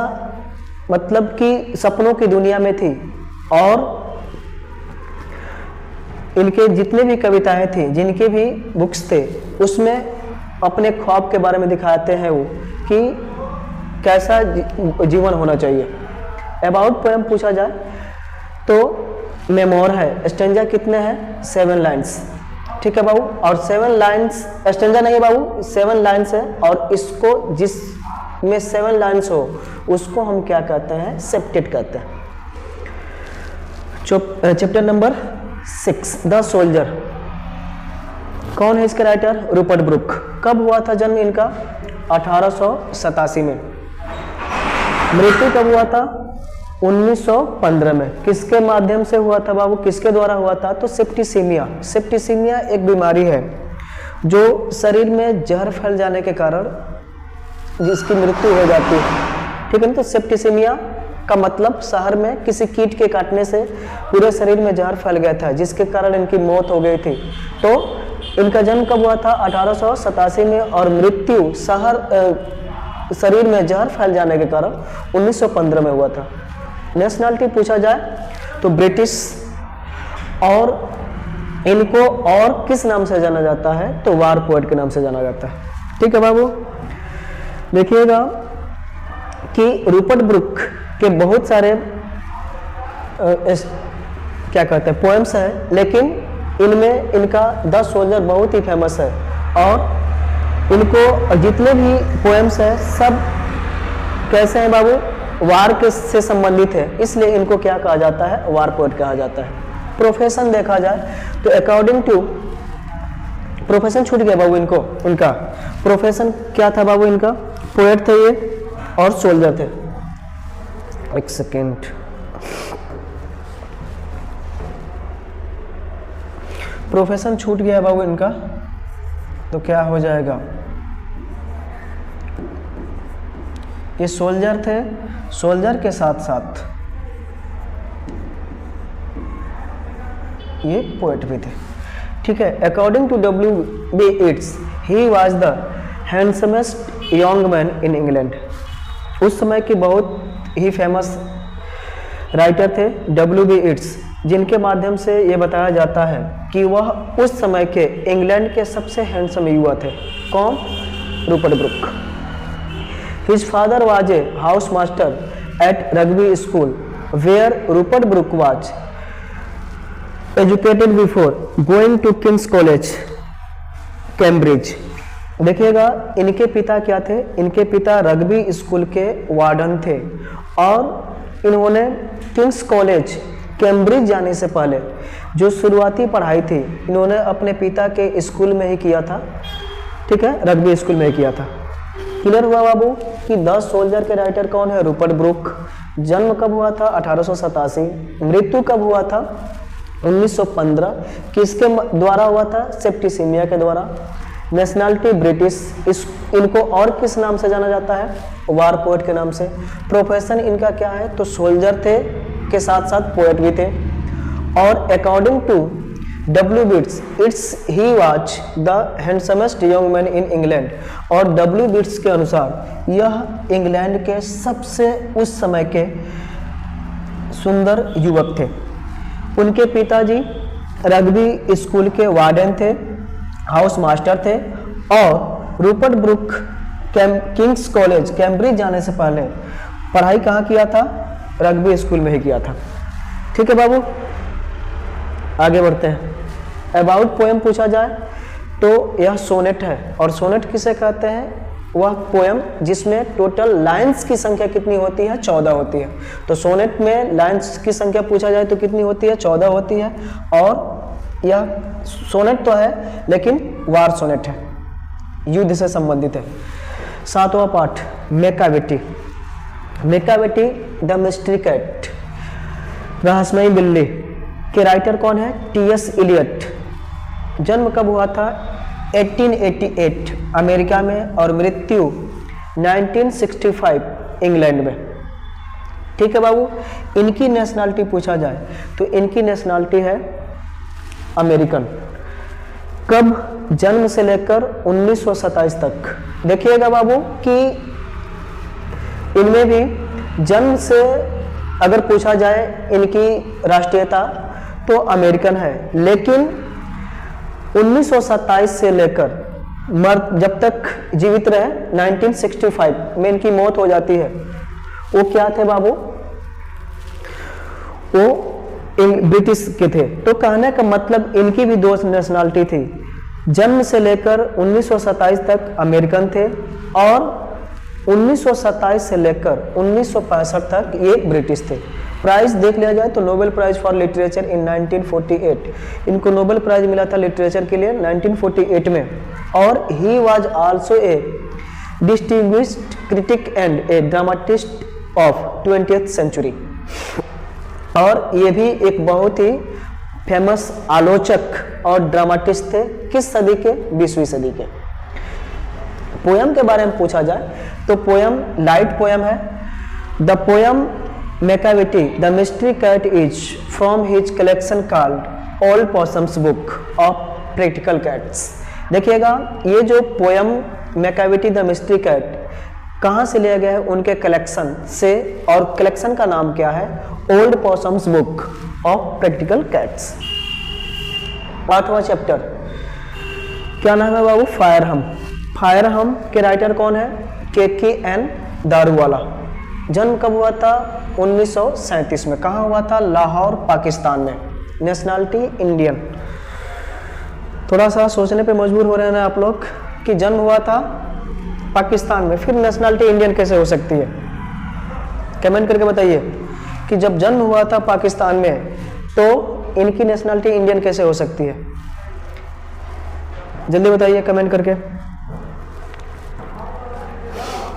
मतलब कि सपनों की दुनिया में थी। और इनके जितने भी कविताएं थी, जिनके भी बुक्स थे, उसमें अपने ख्वाब के बारे में दिखाते हैं वो कि कैसा जीवन होना चाहिए। अबाउट पोएम पूछा जाए तो मेमोर है। स्टेंजा कितने हैं? 7 लाइन्स। ठीक है बाबू। और 7 लाइन्स स्टेंजा नहीं है बाबू, 7 लाइन्स है। और इसको जिसमें 7 लाइन्स हो उसको हम क्या कहते हैं? सेप्टेट कहते हैं। Chapter number 6 the soldier. कौन है इसके राइटर? Rupert book. कब हुआ था जन्म इनका? 1887 में। मृत्यु कब हुआ था? 1915 में। किसके माध्यम से हुआ था बाबू? किसके द्वारा हुआ था? तो सेप्टिसीमिया। सेप्टिसीमिया एक बीमारी है जो शरीर में जहर फैल जाने के कारण जिसकी मृत्यु हो जाती है। ठीक है ना। तो सेप्टिसीमिया का मतलब शहर में किसी कीट के काटने से पूरे शरीर में जहर फैल गया था, जिसके कारण इनकी मौत हो गई थी। तो इनका जन्म कब हुआ था? 1887 में। और मृत्यु शरीर में जहर फैल जाने के कारण 1915 में हुआ था। नेशनलिटी पूछा जाए तो ब्रिटिश। और इनको और किस नाम से जाना जाता है? तो वार पोएट के नाम से जाना जाता है। ठीक है बाबू। देखिएगा कि रूपर्ट ब्रुक के बहुत सारे क्या कहते हैं पोएम्स हैं, लेकिन इनमें इनका द सोल्जर बहुत ही फेमस है। और इनको जितने भी पोएम्स हैं सब कैसे हैं बाबू? वार के से संबंधित है, इसलिए इनको क्या कहा जाता है? वार पोएट कहा जाता है। प्रोफेशन देखा जाए तो अकॉर्डिंग टू प्रोफेशन छूट गया बाबू इनको। उनका प्रोफेशन क्या था बाबू? इनका पोएट थे ये और सोल्जर थे। एक सेकेंड। प्रोफेशन छूट गया बाबू इनका, तो क्या हो जाएगा? ये सोल्जर थे, सोल्जर के साथ साथ ये पोएट भी थे। ठीक है। According to W.B. Yeats, he was the handsomest young man in England. उस समय के बहुत ही फेमस राइटर थे W.B. Yeats, जिनके माध्यम से ये बताया जाता है कि वह उस समय के इंग्लैंड के सबसे हैंडसम युवा थे। कौन? Rupert Brooke. His father was a house master at Rugby school where Rupert Brooke was educated before going to King's College Cambridge. देखिएगा, इनके पिता क्या थे? इनके पिता रग्बी स्कूल के वार्डन थे। और इन्होंने किंग्स कॉलेज कैम्ब्रिज जाने से पहले जो शुरुआती पढ़ाई थी इन्होंने अपने पिता के स्कूल में ही किया था। ठीक है, रग्बी स्कूल में ही किया था। क्लियर हुआ बाबू कि द सोल्जर के राइटर कौन है? Rupert book. जन्म कब हुआ था? 1887। मृत्यु कब हुआ था? 1915। किसके द्वारा हुआ था? सेप्टिसीमिया के द्वारा। Nationality British. इनको और किस नाम से जाना जाता है? वार पोएट के नाम से। प्रोफेशन इनका क्या है? तो सोल्जर थे के साथ साथ पोएट भी थे। और according to W.B. Yeats, he was the handsomest young man in England। और W.B. Yeats के अनुसार यह इंग्लैंड के सबसे उस समय के सुंदर युवक थे। उनके पिताजी रग्बी स्कूल के वार्डन थे, हाउस मास्टर थे। और Rupert book Kings College Cambridge जाने से पहले पढ़ाई कहाँ किया था? रग्बी स्कूल में ही किया था। ठीक है बाबू, आगे बढ़ते हैं। अबाउट पोएम पूछा जाए तो यह सोनेट है। और सोनेट किसे कहते हैं? वह पोयम जिसमें टोटल लाइंस की संख्या कितनी होती है? 14 होती है। तो सोनेट में लाइंस की संख्या पूछा जाए तो कितनी होती है? 14 होती है। और यह सोनेट तो है लेकिन वार सोनेट है, युद्ध से संबंधित है। 7वां पाठ मेकावेटी। मेकावेटी द मिस्ट्री कैट, रहस्यमयी बिल्ली के राइटर कौन है? टी.एस. इलियट। जन्म कब हुआ था? 1888 अमेरिका में और मृत्यु 1965 इंग्लैंड में। ठीक है बाबू। इनकी नेशनलिटी पूछा जाए तो इनकी नेशनलिटी है अमेरिकन। कब? जन्म से लेकर 1927 तक। देखिएगा बाबू कि इनमें भी जन्म से अगर पूछा जाए इनकी राष्ट्रीयता तो अमेरिकन है, लेकिन 1927 से लेकर जब तक जीवित रहे 1965 में इनकी मौत हो जाती है। वो क्या थे बाबू? वो ब्रिटिश के थे। तो कहने का मतलब इनकी भी 2 नेशनलिटी थी। जन्म से लेकर 1927 तक अमेरिकन थे और 1927 से लेकर 1965 तक ये ब्रिटिश थे। प्राइज देख लिया जाए तो Nobel prize for literature in 1948, इनको नोबेल प्राइज मिला था लिटरेचर के लिए 1948 में। और he was also a distinguished critic and a dramatist of 20th century. और ये भी एक बहुत ही फेमस आलोचक और ड्रामाटिस्ट थे। किस सदी के? 20वीं सदी के। पोयम के बारे में पूछा जाए तो पोयम लाइट पोयम है। The poem Macavity the mystery cat is from his collection called Old Possum's Book of Practical Cats. देखिएगा ये जो poem Macavity the mystery cat कहाँ से लिया गया है? उनके कलेक्शन से। और कलेक्शन का नाम क्या है? Old Possum's Book of Practical Cats. 8वां चैप्टर क्या नाम है बाबू? फायरहम। फायरहम के राइटर कौन है? के.एन. दारूवाला। जन्म कब हुआ था? 1937 में। कहाँ हुआ था? लाहौर पाकिस्तान में। Nationality Indian. थोड़ा सा सोचने पे मजबूर हो रहे हैं ना आप लोग कि जन्म हुआ था पाकिस्तान में, फिर नेशनलिटी इंडियन कैसे हो सकती है? कमेंट करके बताइए कि जब जन्म हुआ था पाकिस्तान में तो इनकी नेशनलिटी इंडियन कैसे हो सकती है? जल्दी बताइए कमेंट करके।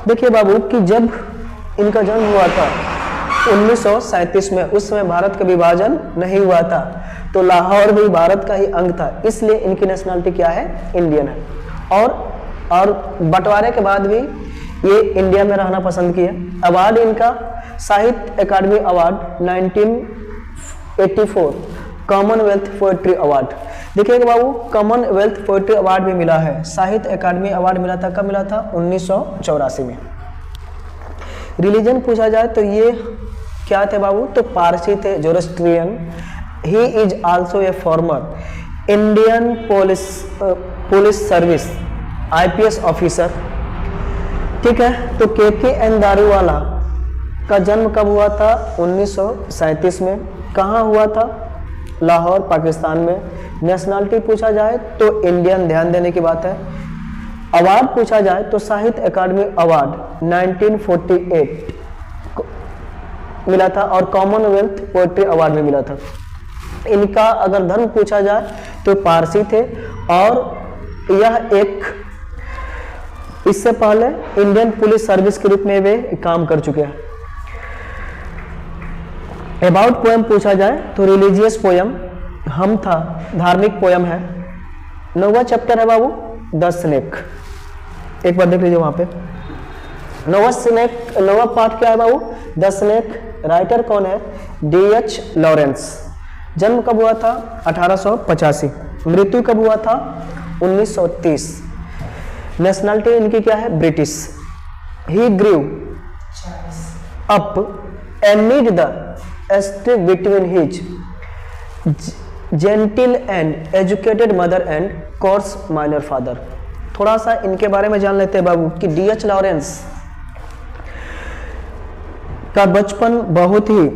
देखिए बाबू कि जब इनका जन्म हुआ था 1937 में, उस समय भारत का विभाजन नहीं हुआ था, तो लाहौर भी भारत का ही अंग था, इसलिए इनकी नेशनलिटी क्या है? इंडियन है। और बंटवारे के बाद भी ये इंडिया में रहना पसंद किए। अवार्ड इनका साहित्य अकादमी अवार्ड 1984, कॉमनवेल्थ पोएट्री अवार्ड। देखिएगा बाबू कॉमनवेल्थ पोएट्री अवार्ड भी मिला है। साहित्य अकादमी अवार्ड मिला था, कब मिला था? 1984 में। रिलीजन पूछा जाए तो ये क्या थे बाबू? तो पारसी थे, Zoroastrian. He is also a former Indian police service IPS officer. ठीक है। तो के.एन. दारूवाला का जन्म कब हुआ था? 1937 में। कहाँ हुआ था? लाहौर पाकिस्तान में। नेशनलिटी पूछा जाए तो इंडियन, ध्यान देने की बात है। अवार्ड पूछा जाए तो साहित्य अकादमी अवार्ड 1948 मिला था और कॉमनवेल्थ पोएट्री अवार्ड भी मिला था। इनका अगर धर्म पूछा जाए तो पारसी थे और यह एक इससे पहले इंडियन पुलिस सर्विस के रूप में वे काम कर चुके हैं। अबाउट पोएम पूछा जाए तो रिलीजियस पोएम हम था, धार्मिक पोएम है। 9वां चैप्टर है बाबू द स्नेक। एक बार देख लीजिए वहां पे 9वां पार्ट क्या है बाबू? The snake. राइटर कौन है? D.H. लॉरेंस। जन्म कब हुआ था? 1885। मृत्यु कब हुआ था? 1930। नेशनलिटी इनकी क्या है? British. He grew up amid the strife between his gentle and educated mother and coarse minor father। थोड़ा सा इनके बारे में जान लेते हैं बाबू कि D.H. लॉरेंस का बचपन बहुत ही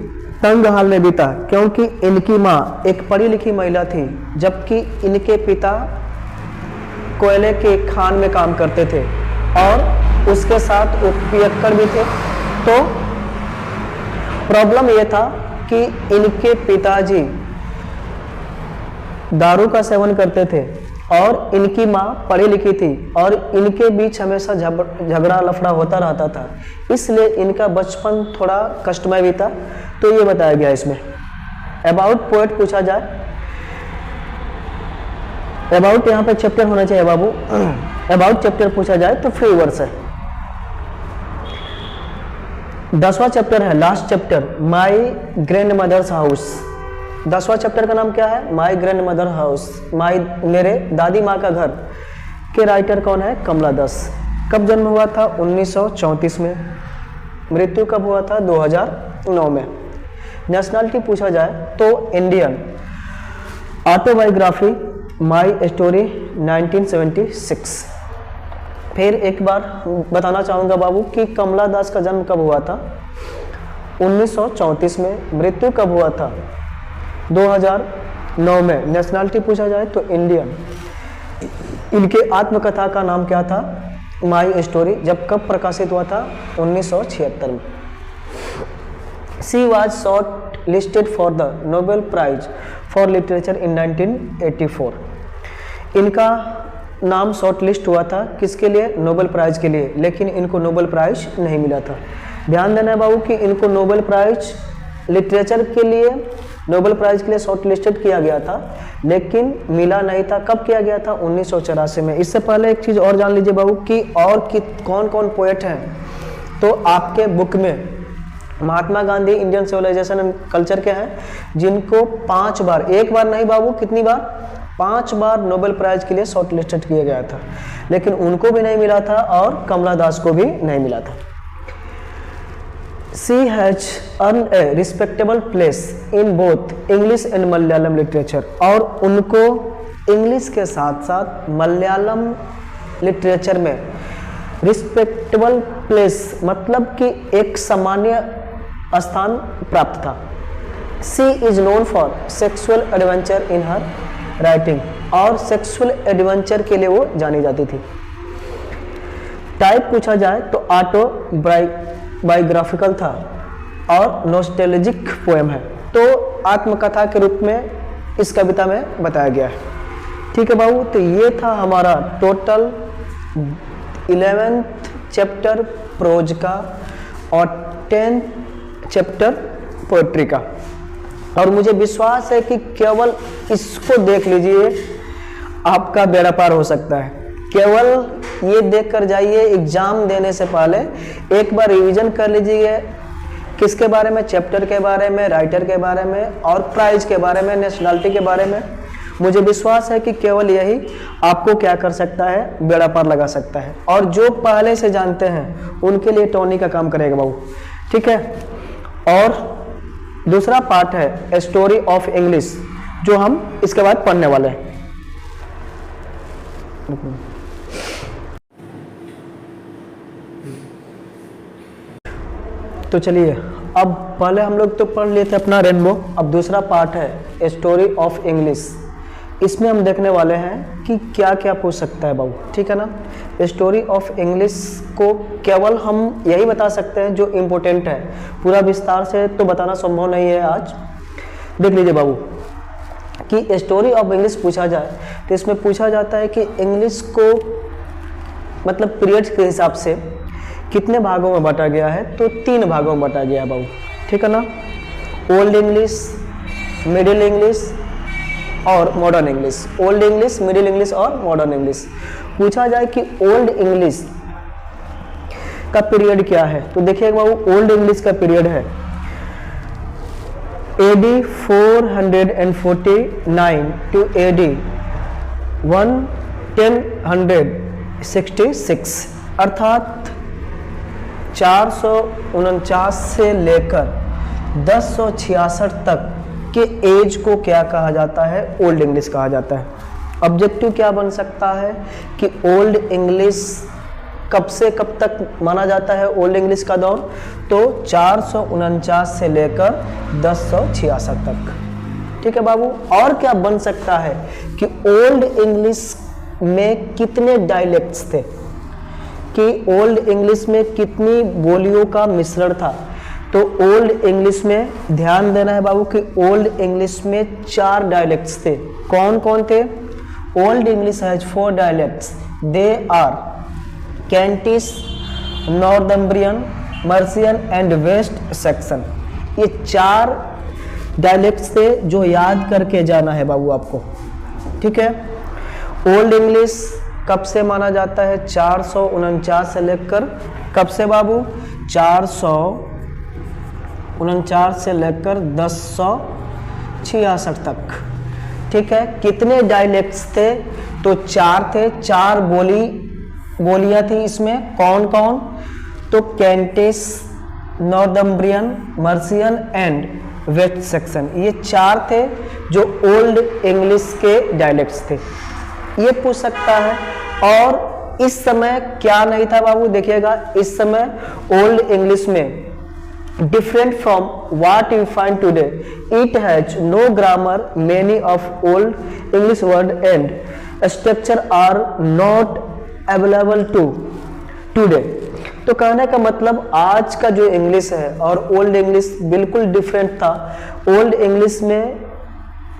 तंग हाल में बीता, क्योंकि इनकी माँ एक पढ़ी लिखी महिला थी, जबकि इनके पिता कोयले के खान में काम करते थे और उसके साथ वो पियक्कड़ भी थे। तो प्रॉब्लम ये था कि इनके पिताजी दारू का सेवन करते थे और इनकी माँ पढ़ी लिखी थी और इनके बीच हमेशा झगड़ा लफड़ा होता रहता था, इसलिए इनका बचपन थोड़ा कष्टमय भी था। तो ये बताया गया इसमें। अबाउट पोएट पूछा जाए, अबाउट यहाँ पे चैप्टर होना चाहिए बाबू। अबाउट चैप्टर पूछा जाए तो फ्री वर्स है। 10वां चैप्टर है, last chapter, my grandmother's house. 10वां चैप्टर का नाम क्या है? माई ग्रैंड मदर हाउस, मेरे दादी माँ का घर के राइटर कौन है? कमला दास। कब जन्म हुआ था? 1934 में। मृत्यु कब हुआ था? 2009 में। नेशनलिटी पूछा जाए तो इंडियन। Autobiography my story 1976। फिर एक बार बताना चाहूँगा बाबू कि कमला दास का जन्म कब हुआ था? 1934 में। मृत्यु कब हुआ था? 2009 में। नेशनलिटी पूछा जाए तो इंडियन। इनके आत्मकथा का नाम क्या था? My story. जब कब प्रकाशित हुआ था? 1976 में। She was short listed for the Nobel prize for literature in 1984। इनका नाम शॉर्ट लिस्ट हुआ था किसके लिए? नोबेल प्राइज के लिए, लेकिन इनको नोबेल प्राइज नहीं मिला था। ध्यान देना है बाबू कि इनको नोबेल प्राइज लिटरेचर के लिए, नोबेल प्राइज के लिए शॉर्ट लिस्टेड किया गया था, लेकिन मिला नहीं था। कब किया गया था? 1984 में। इससे पहले एक चीज़ और जान लीजिए बाबू कि और कौन कौन पोएट हैं। तो आपके बुक में Mahatma Gandhi Indian civilization and culture के हैं जिनको 5 बार, एक बार नहीं बाबू, कितनी बार? 5 बार नोबेल प्राइज के लिए शॉर्ट लिस्टेड किया गया था, लेकिन उनको भी नहीं मिला था और कमला दास को भी नहीं मिला था। She has earned a respectable place in both English and Malayalam literature। और उनको इंग्लिश के साथ साथ मलयालम लिटरेचर में रिस्पेक्टेबल प्लेस मतलब कि एक सामान्य स्थान प्राप्त था। She is known for sexual adventure in her writing। और सेक्सुअल एडवेंचर के लिए वो जानी जाती थी। टाइप पूछा जाए तो बायोग्राफिकल था और नॉस्टैल्जिक पोएम है। तो आत्मकथा के रूप में इस कविता में बताया गया है। ठीक है बाबू, तो ये था हमारा टोटल 11th चैप्टर प्रोज का और 10th चैप्टर पोएट्री का। और मुझे विश्वास है कि केवल इसको देख लीजिए, आपका बेड़ा पार हो सकता है। केवल ये देख कर जाइए, एग्जाम देने से पहले एक बार रिवीजन कर लीजिए किसके बारे में? चैप्टर के बारे में, राइटर के बारे में और प्राइज के बारे में, नेशनलिटी के बारे में। मुझे विश्वास है कि केवल यही आपको क्या कर सकता है? बेड़ा पार लगा सकता है। और जो पहले से जानते हैं उनके लिए टोनी का काम करेगा बाबू। ठीक है। और दूसरा पार्ट है स्टोरी ऑफ इंग्लिश, जो हम इसके बाद पढ़ने वाले हैं। तो चलिए, अब पहले हम लोग तो पढ़ लिए थे अपना रेनबो, अब दूसरा पार्ट है स्टोरी ऑफ इंग्लिश। इसमें हम देखने वाले हैं कि क्या क्या पूछ सकता है बाबू। ठीक है ना। स्टोरी ऑफ इंग्लिश को केवल हम यही बता सकते हैं जो इम्पोर्टेंट है, पूरा विस्तार से तो बताना संभव नहीं है आज। देख लीजिए बाबू कि स्टोरी ऑफ इंग्लिश पूछा जाए तो इसमें पूछा जाता है कि इंग्लिश को मतलब पीरियड्स के हिसाब से कितने भागों में बांटा गया है? तो 3 भागों में बांटा गया है बाबू। ठीक है ना। ओल्ड इंग्लिश, मिडिल इंग्लिश और modern English. Old English, middle English और मॉडर्न इंग्लिश। पूछा जाए कि ओल्ड इंग्लिश का पीरियड क्या है? तो देखिए बाबू, ओल्ड इंग्लिश का पीरियड है AD 449 टू AD 1066, अर्थात 449 से लेकर 1066 तक के एज को क्या कहा जाता है? ओल्ड इंग्लिश कहा जाता है। ऑब्जेक्टिव क्या बन सकता है कि ओल्ड इंग्लिश कब से कब तक माना जाता है ओल्ड इंग्लिश का दौर? तो 449 से लेकर 1066 तक। ठीक है बाबू। और क्या बन सकता है कि ओल्ड इंग्लिश में कितने डायलेक्ट्स थे, कि ओल्ड इंग्लिश में कितनी बोलियों का मिश्रण था। तो ओल्ड इंग्लिश में ध्यान देना है बाबू कि ओल्ड इंग्लिश में 4 डायलेक्ट्स थे। कौन कौन थे? Old English has 4 dialects, they are Kentish, Northumbrian, Mercian and West Saxon. ये 4 डायलेक्ट्स थे जो याद करके जाना है बाबू आपको, ठीक है। ओल्ड इंग्लिश कब से माना जाता है? 449 से लेकर कब से बाबू? 449 से लेकर 1066 तक, ठीक है। कितने डायलेक्ट्स थे? तो 4 थे, 4 बोलियां थी इसमें। कौन कौन? तो Kentish, Northumbrian, Mercian and West Saxon, ये 4 थे जो ओल्ड इंग्लिश के डायलेक्ट्स थे। ये पूछ सकता है। और इस समय क्या नहीं था बाबू? देखिएगा, इस समय ओल्ड इंग्लिश में different from what you find today, it has no grammar, many of old English word and structure are not available to today। तो कहने का मतलब आज का जो इंग्लिश है और ओल्ड इंग्लिश बिल्कुल डिफरेंट था। ओल्ड इंग्लिश में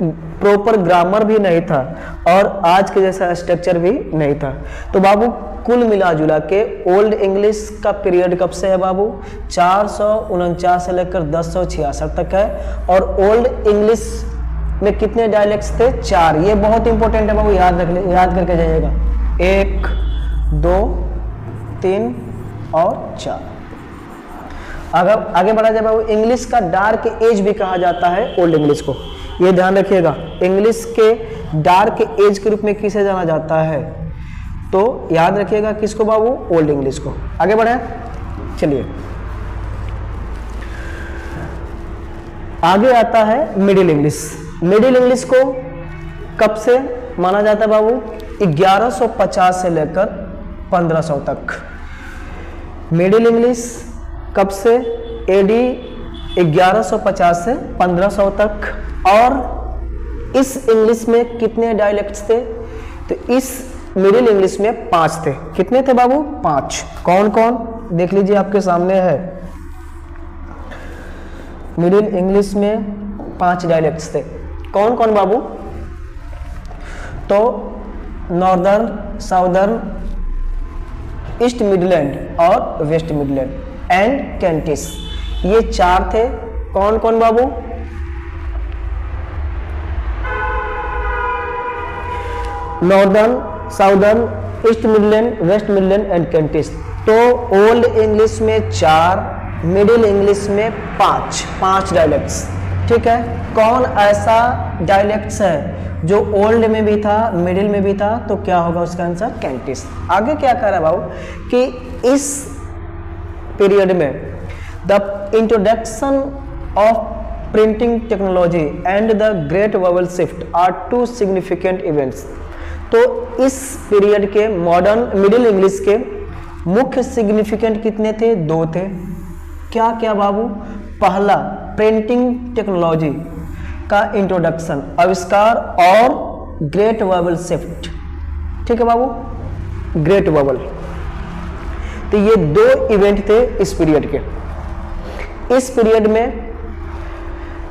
प्रॉपर ग्रामर भी नहीं था और आज के जैसा स्ट्रक्चर भी नहीं था। तो बाबू कुल मिला जुला के ओल्ड इंग्लिश का पीरियड कब से है बाबू? 449 से लेकर 1066 तक है। और ओल्ड इंग्लिश में कितने डायलेक्ट्स थे? 4। ये बहुत इंपॉर्टेंट है बाबू, याद करके जाइएगा। 1, 2, 3 और 4। अगर आगे बढ़ा जाए बाबू, इंग्लिश का डार्क एज भी कहा जाता है ओल्ड इंग्लिश को। ये ध्यान रखिएगा, इंग्लिश के डार्क एज के रूप में किसे जाना जाता है? तो याद रखिएगा किसको बाबू? ओल्ड इंग्लिश को। आगे बढ़े, चलिए आगे आता है मिडिल इंग्लिश। मिडिल इंग्लिश को कब से माना जाता है बाबू? 1150 से लेकर 1500 तक। मिडिल इंग्लिश कब से? एडी 1150 से 1500 तक। और इस इंग्लिश में कितने डायलेक्ट्स थे? तो इस मिडिल इंग्लिश में 5 थे। कितने थे बाबू? 5। कौन कौन? देख लीजिए, आपके सामने है। मिडिल इंग्लिश में 5 डायलेक्ट्स थे। कौन कौन बाबू? तो नॉर्दर्न, साउदर्न, ईस्ट मिडलैंड और वेस्ट मिडलैंड एंड कैंटिस, ये 4 थे। कौन कौन बाबू? Northern, Southern, East Midland, West Midland and Kentish. तो ओल्ड इंग्लिश में 4, मिडिल इंग्लिश में 5 डायलेक्ट्स, ठीक है। कौन ऐसा डायलेक्ट्स है जो ओल्ड में भी था, मिडिल में भी था? तो क्या होगा उसका आंसर? कैंटिस। आगे क्या कह रहा है बाबू कि इस पीरियड में the introduction of printing technology and the great vowel shift are 2 significant events. तो इस पीरियड के मॉडर्न मिडिल इंग्लिश के मुख्य सिग्निफिकेंट कितने थे? 2 थे। क्या क्या बाबू? पहला, प्रिंटिंग टेक्नोलॉजी का इंट्रोडक्शन, आविष्कार, और ग्रेट वोवेल शिफ्ट, ठीक है बाबू, ग्रेट वोवेल। तो ये 2 इवेंट थे इस पीरियड के। इस पीरियड में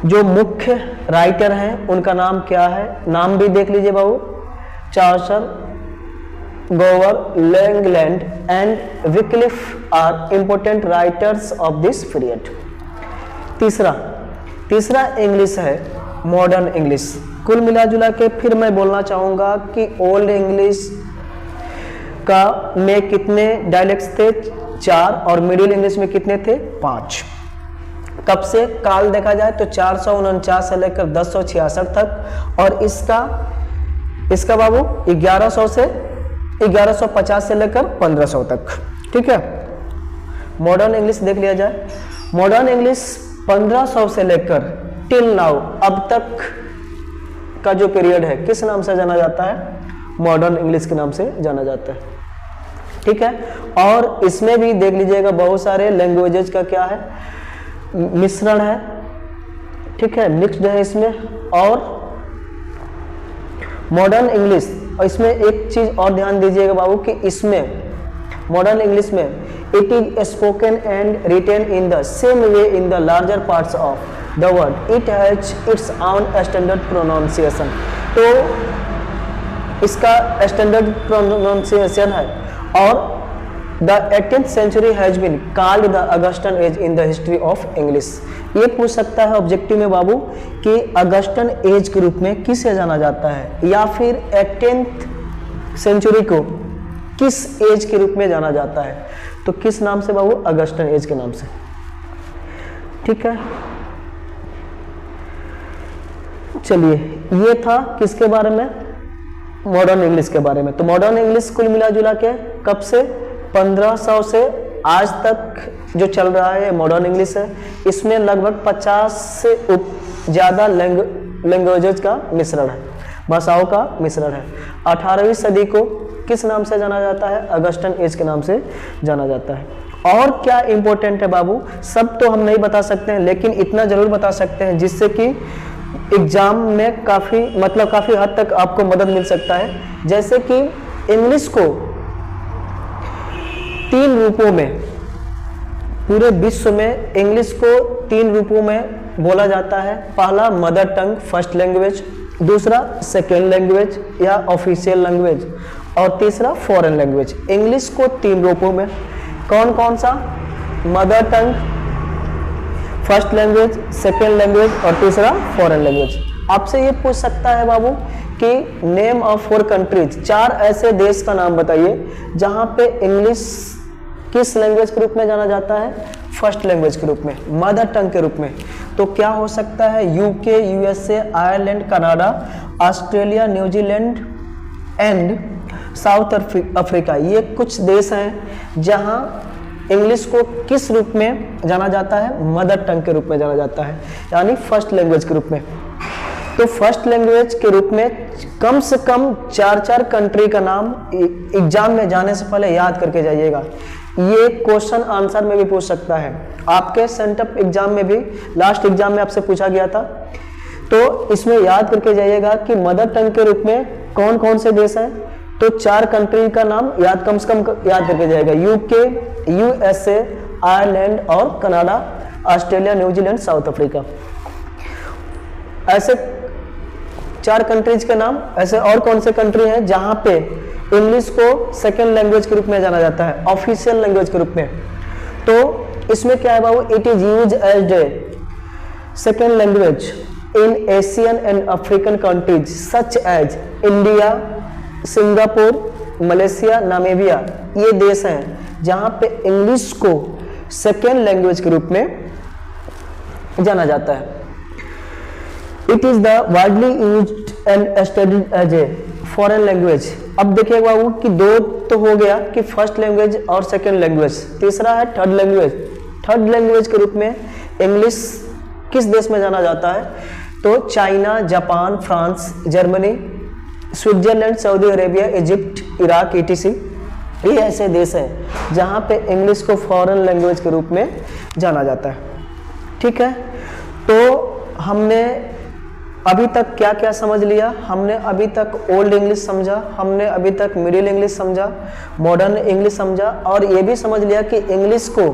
जो मुख्य राइटर हैं उनका नाम क्या है? नाम भी देख लीजिए बाबू। Charles, Gower, Langland and Wycliffe are important writers of this period. तीसरा इंग्लिश है मॉडर्न इंग्लिश। कुल मिला जुला के फिर मैं बोलना चाहूँगा कि ओल्ड इंग्लिश का में कितने डायलेक्ट्स थे? 4। और मिडिल इंग्लिश में कितने थे? 5। कब से काल देखा जाए तो 449 से लेकर 1066 तक। और इसका बाबू 1150 से लेकर 1500 तक, ठीक है। मॉडर्न इंग्लिश देख लिया जाए। मॉडर्न इंग्लिश 1500 से लेकर टिल नाउ, अब तक का जो पीरियड है, किस नाम से जाना जाता है? मॉडर्न इंग्लिश के नाम से जाना जाता है, ठीक है। और इसमें भी देख लीजिएगा बहुत सारे लैंग्वेजेस का क्या है? मिश्रण है, ठीक है, मिक्स्ड है इसमें। और मॉडर्न इंग्लिश और इसमें एक चीज और ध्यान दीजिएगा बाबू कि इसमें मॉडर्न इंग्लिश में it is spoken and written in the same way in the larger parts of the world, it has its own standard pronunciation. तो इसका स्टैंडर्ड प्रोनाउंसिएशन है और the 18th century has been called the Augustan age in the history of English। ये पूछ सकता है objective में बाबू कि अगस्टन एज के रूप में किसे जाना जाता है, या फिर 18th सेंचुरी को किस एज के रूप में जाना जाता है। तो किस नाम से बाबू? अगस्टन एज के नाम से। ठीक है, चलिए ये था किसके बारे में? मॉडर्न इंग्लिश के बारे में। तो मॉडर्न इंग्लिश कुल मिला जुला के कब से 1500 से आज तक जो चल रहा है मॉडर्न इंग्लिश है। इसमें लगभग 50 से ज़्यादा लैंग्वेजेस का मिश्रण है, भाषाओं का मिश्रण है। 18वीं सदी को किस नाम से जाना जाता है? अगस्टन एज के नाम से जाना जाता है। और क्या इंपॉर्टेंट है बाबू? सब तो हम नहीं बता सकते हैं, लेकिन इतना जरूर बता सकते हैं जिससे कि एग्जाम में काफ़ी हद तक आपको मदद मिल सकता है। जैसे कि इंग्लिश को 3 रूपों में, पूरे विश्व में इंग्लिश को 3 रूपों में बोला जाता है। पहला मदर टंग फर्स्ट लैंग्वेज, दूसरा सेकेंड लैंग्वेज या ऑफिशियल लैंग्वेज, और तीसरा फॉरेन लैंग्वेज। इंग्लिश को 3 रूपों में, कौन कौन सा? Mother tongue, first language, second language और तीसरा फॉरेन लैंग्वेज। आपसे ये पूछ सकता है बाबू कि नेम ऑफ 4 कंट्रीज, 4 ऐसे देश का नाम बताइए जहां पे इंग्लिश किस लैंग्वेज के रूप में जाना जाता है? फर्स्ट लैंग्वेज के रूप में, मदर टंग के रूप में। तो क्या हो सकता है? UK, USA, Ireland, Canada, Australia, New Zealand and south Africa. ये कुछ देश हैं जहां इंग्लिश को किस रूप में जाना जाता है? मदर टंग के रूप में जाना जाता है, यानी फर्स्ट लैंग्वेज के रूप में। तो फर्स्ट लैंग्वेज के रूप में कम से कम 4 कंट्री का नाम एग्जाम में जाने से पहले याद करके जाइएगा। ये क्वेश्चन आंसर में भी पूछ सकता है, आपके सेंटअप एग्जाम में भी, लास्ट एग्जाम में आपसे पूछा गया था। तो इसमें याद करके जाइएगा कि मदर टंग के रूप में कौन कौन से देश हैं। तो 4 कंट्री का नाम कम से कम याद करके जाएगा, यूके, यूएसए, आयरलैंड और Canada, Australia, New Zealand, south Africa. ऐसे 4 कंट्रीज के नाम। ऐसे और कौन से कंट्री हैं जहां पे इंग्लिश को सेकेंड लैंग्वेज के रूप में जाना जाता है, ऑफिशियल लैंग्वेज के रूप में? तो इसमें क्या है बाबू? It is use as a second language in Asian and African countries such as India, Singapore, Malaysia, Namibia. ये देश हैं जहां पे इंग्लिश को सेकेंड लैंग्वेज के रूप में जाना जाता है। It is the widely used and studied as a foreign language. अब देखिए बाबू कि 2 तो हो गया कि फर्स्ट लैंग्वेज और सेकेंड लैंग्वेज, तीसरा है थर्ड लैंग्वेज। थर्ड लैंग्वेज के रूप में इंग्लिश किस देश में जाना जाता है? तो China, Japan, France, Germany, Switzerland, Saudi Arabia, Egypt, Iraq, etc। ये ऐसे देश हैं जहां पे इंग्लिश को फॉरेन लैंग्वेज के रूप में जाना जाता है। ठीक है, तो हमने अभी तक क्या क्या समझ लिया? हमने अभी तक ओल्ड इंग्लिश समझा, हमने अभी तक मिडिल इंग्लिश समझा, मॉडर्न इंग्लिश समझा, और ये भी समझ लिया कि इंग्लिश को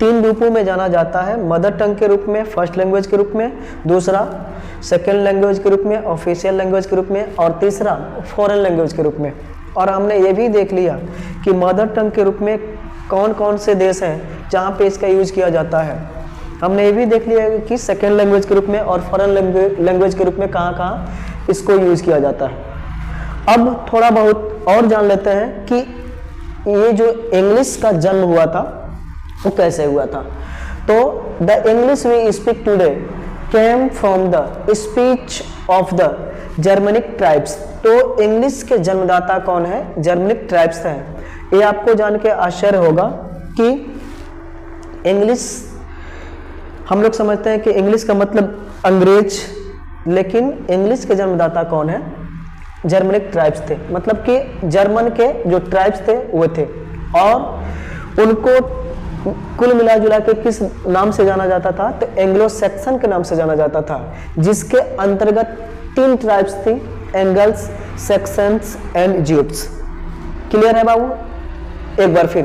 3 रूपों में जाना जाता है, मदर टंग के रूप में, फर्स्ट लैंग्वेज के रूप में, दूसरा सेकेंड लैंग्वेज के रूप में, ऑफिशियल लैंग्वेज के रूप में, और तीसरा फॉरेन लैंग्वेज के रूप में। और हमने ये भी देख लिया कि मदर टंग के रूप में कौन कौन से देश हैं जहाँ पे इसका यूज किया जाता है। हमने ये भी देख लिया कि सेकेंड लैंग्वेज के रूप में और फॉरेन लैंग्वेज के रूप में कहाँ कहाँ इसको यूज किया जाता है। अब थोड़ा बहुत और जान लेते हैं कि ये जो इंग्लिश का जन्म हुआ था वो कैसे हुआ था। तो the English we speak today came from the speech of the Germanic tribes. तो इंग्लिश के जन्मदाता कौन है? जर्मनिक ट्राइब्स हैं। ये आपको जान के आश्चर्य होगा कि इंग्लिश, हम लोग समझते हैं कि इंग्लिश का मतलब अंग्रेज, लेकिन इंग्लिश के जन्मदाता कौन है? जर्मनिक ट्राइब्स थे। मतलब कि जर्मन के जो ट्राइब्स थे वो थे, और उनको कुल मिला जुला के किस नाम से जाना जाता था? तो एंग्लो सैक्सन के नाम से जाना जाता था, जिसके अंतर्गत 3 ट्राइब्स थी, angles, sections and Jutes. Clear है बाबू? एक बार फिर,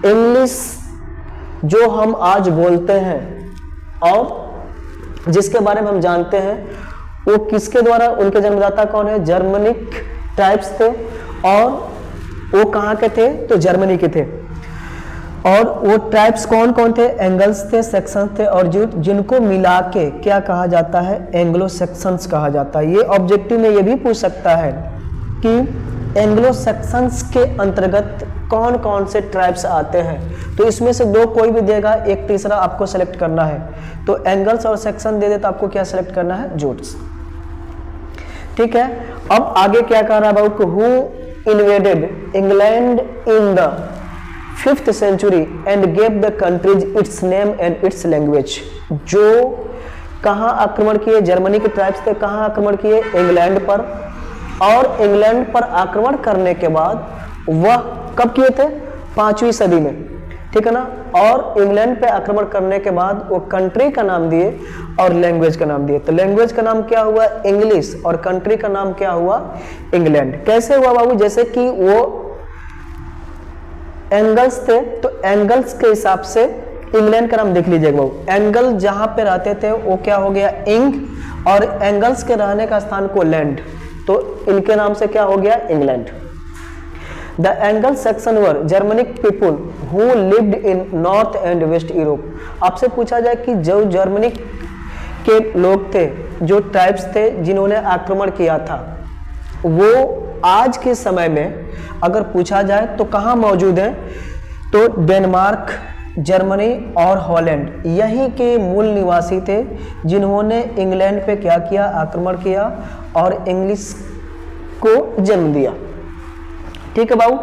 इंग्लिश जो हम आज बोलते हैं और जिसके बारे में हम जानते हैं वो किसके द्वारा, उनके जन्मदाता कौन है? जर्मनिक ट्राइब्स थे और वो कहाँ के थे? तो जर्मनी के थे। और वो ट्राइब्स कौन कौन थे? एंगल्स थे, सेक्शंस थे और ज्यूट, जिनको मिला के क्या कहा जाता है? एंग्लो सेक्शंस कहा जाता है। ये ऑब्जेक्टिव में ये भी पूछ सकता है कि एंग्लो सेक्शंस के अंतर्गत कौन कौन से ट्राइब्स आते हैं, तो इसमें से दो कोई भी देगा, एक तीसरा आपको सेलेक्ट करना है। तो एंगल्स और सेक्शन दे दे तो आपको क्या सेलेक्ट करना है? जूट्स। ठीक है, अब आगे क्या कह रहा है बाबू? Who invaded England in the 5th century and gave the countries its name and its language। जो कहाँ आक्रमण किए? जर्मनी के ट्राइब्स थे। कहाँ आक्रमण किए? इंग्लैंड पर। और इंग्लैंड पर आक्रमण करने के बाद वह कब किए थे? 5वीं सदी में। ठीक है ना? और इंग्लैंड पे आक्रमण करने के बाद वो कंट्री का नाम दिए और लैंग्वेज का नाम दिए। तो लैंग्वेज का नाम क्या हुआ? इंग्लिश, और कंट्री का नाम क्या हुआ? इंग्लैंड। कैसे हुआ बाबू? जैसे कि वो एंगल्स थे तो एंगल्स के हिसाब से इंग्लैंड का नाम देख लीजिएगा बाबू। एंगल जहां पे रहते थे वो क्या हो गया? इंग, और एंगल्स के रहने का स्थान को लैंड, तो इनके नाम से क्या हो गया? England. The Angle Saxon were Germanic people who lived in north and west Europe. आपसे पूछा जाए कि जो जर्मनी के लोग थे, जो ट्राइब्स थे जिन्होंने आक्रमण किया था, वो आज के समय में अगर पूछा जाए तो कहाँ मौजूद है? तो डेनमार्क, जर्मनी और हॉलैंड, यहीं के मूल निवासी थे जिन्होंने इंग्लैंड पे क्या किया? आक्रमण किया और इंग्लिश को जन्म दिया। ठीक है बाबू?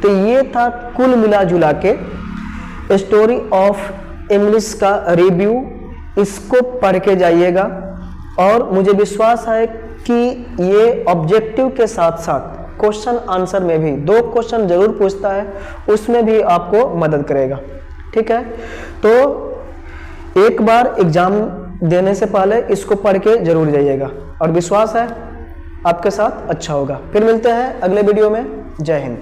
तो ये था कुल मिला जुला के स्टोरी ऑफ इंग्लिश का रिव्यू। इसको पढ़ के जाइएगा और मुझे विश्वास है कि ये ऑब्जेक्टिव के साथ साथ क्वेश्चन आंसर में भी 2 क्वेश्चन जरूर पूछता है, उसमें भी आपको मदद करेगा। ठीक है, तो एक बार एग्जाम देने से पहले इसको पढ़ के जरूर जाइएगा और विश्वास है आपके साथ अच्छा होगा। फिर मिलते हैं अगले वीडियो में। जय हिंद।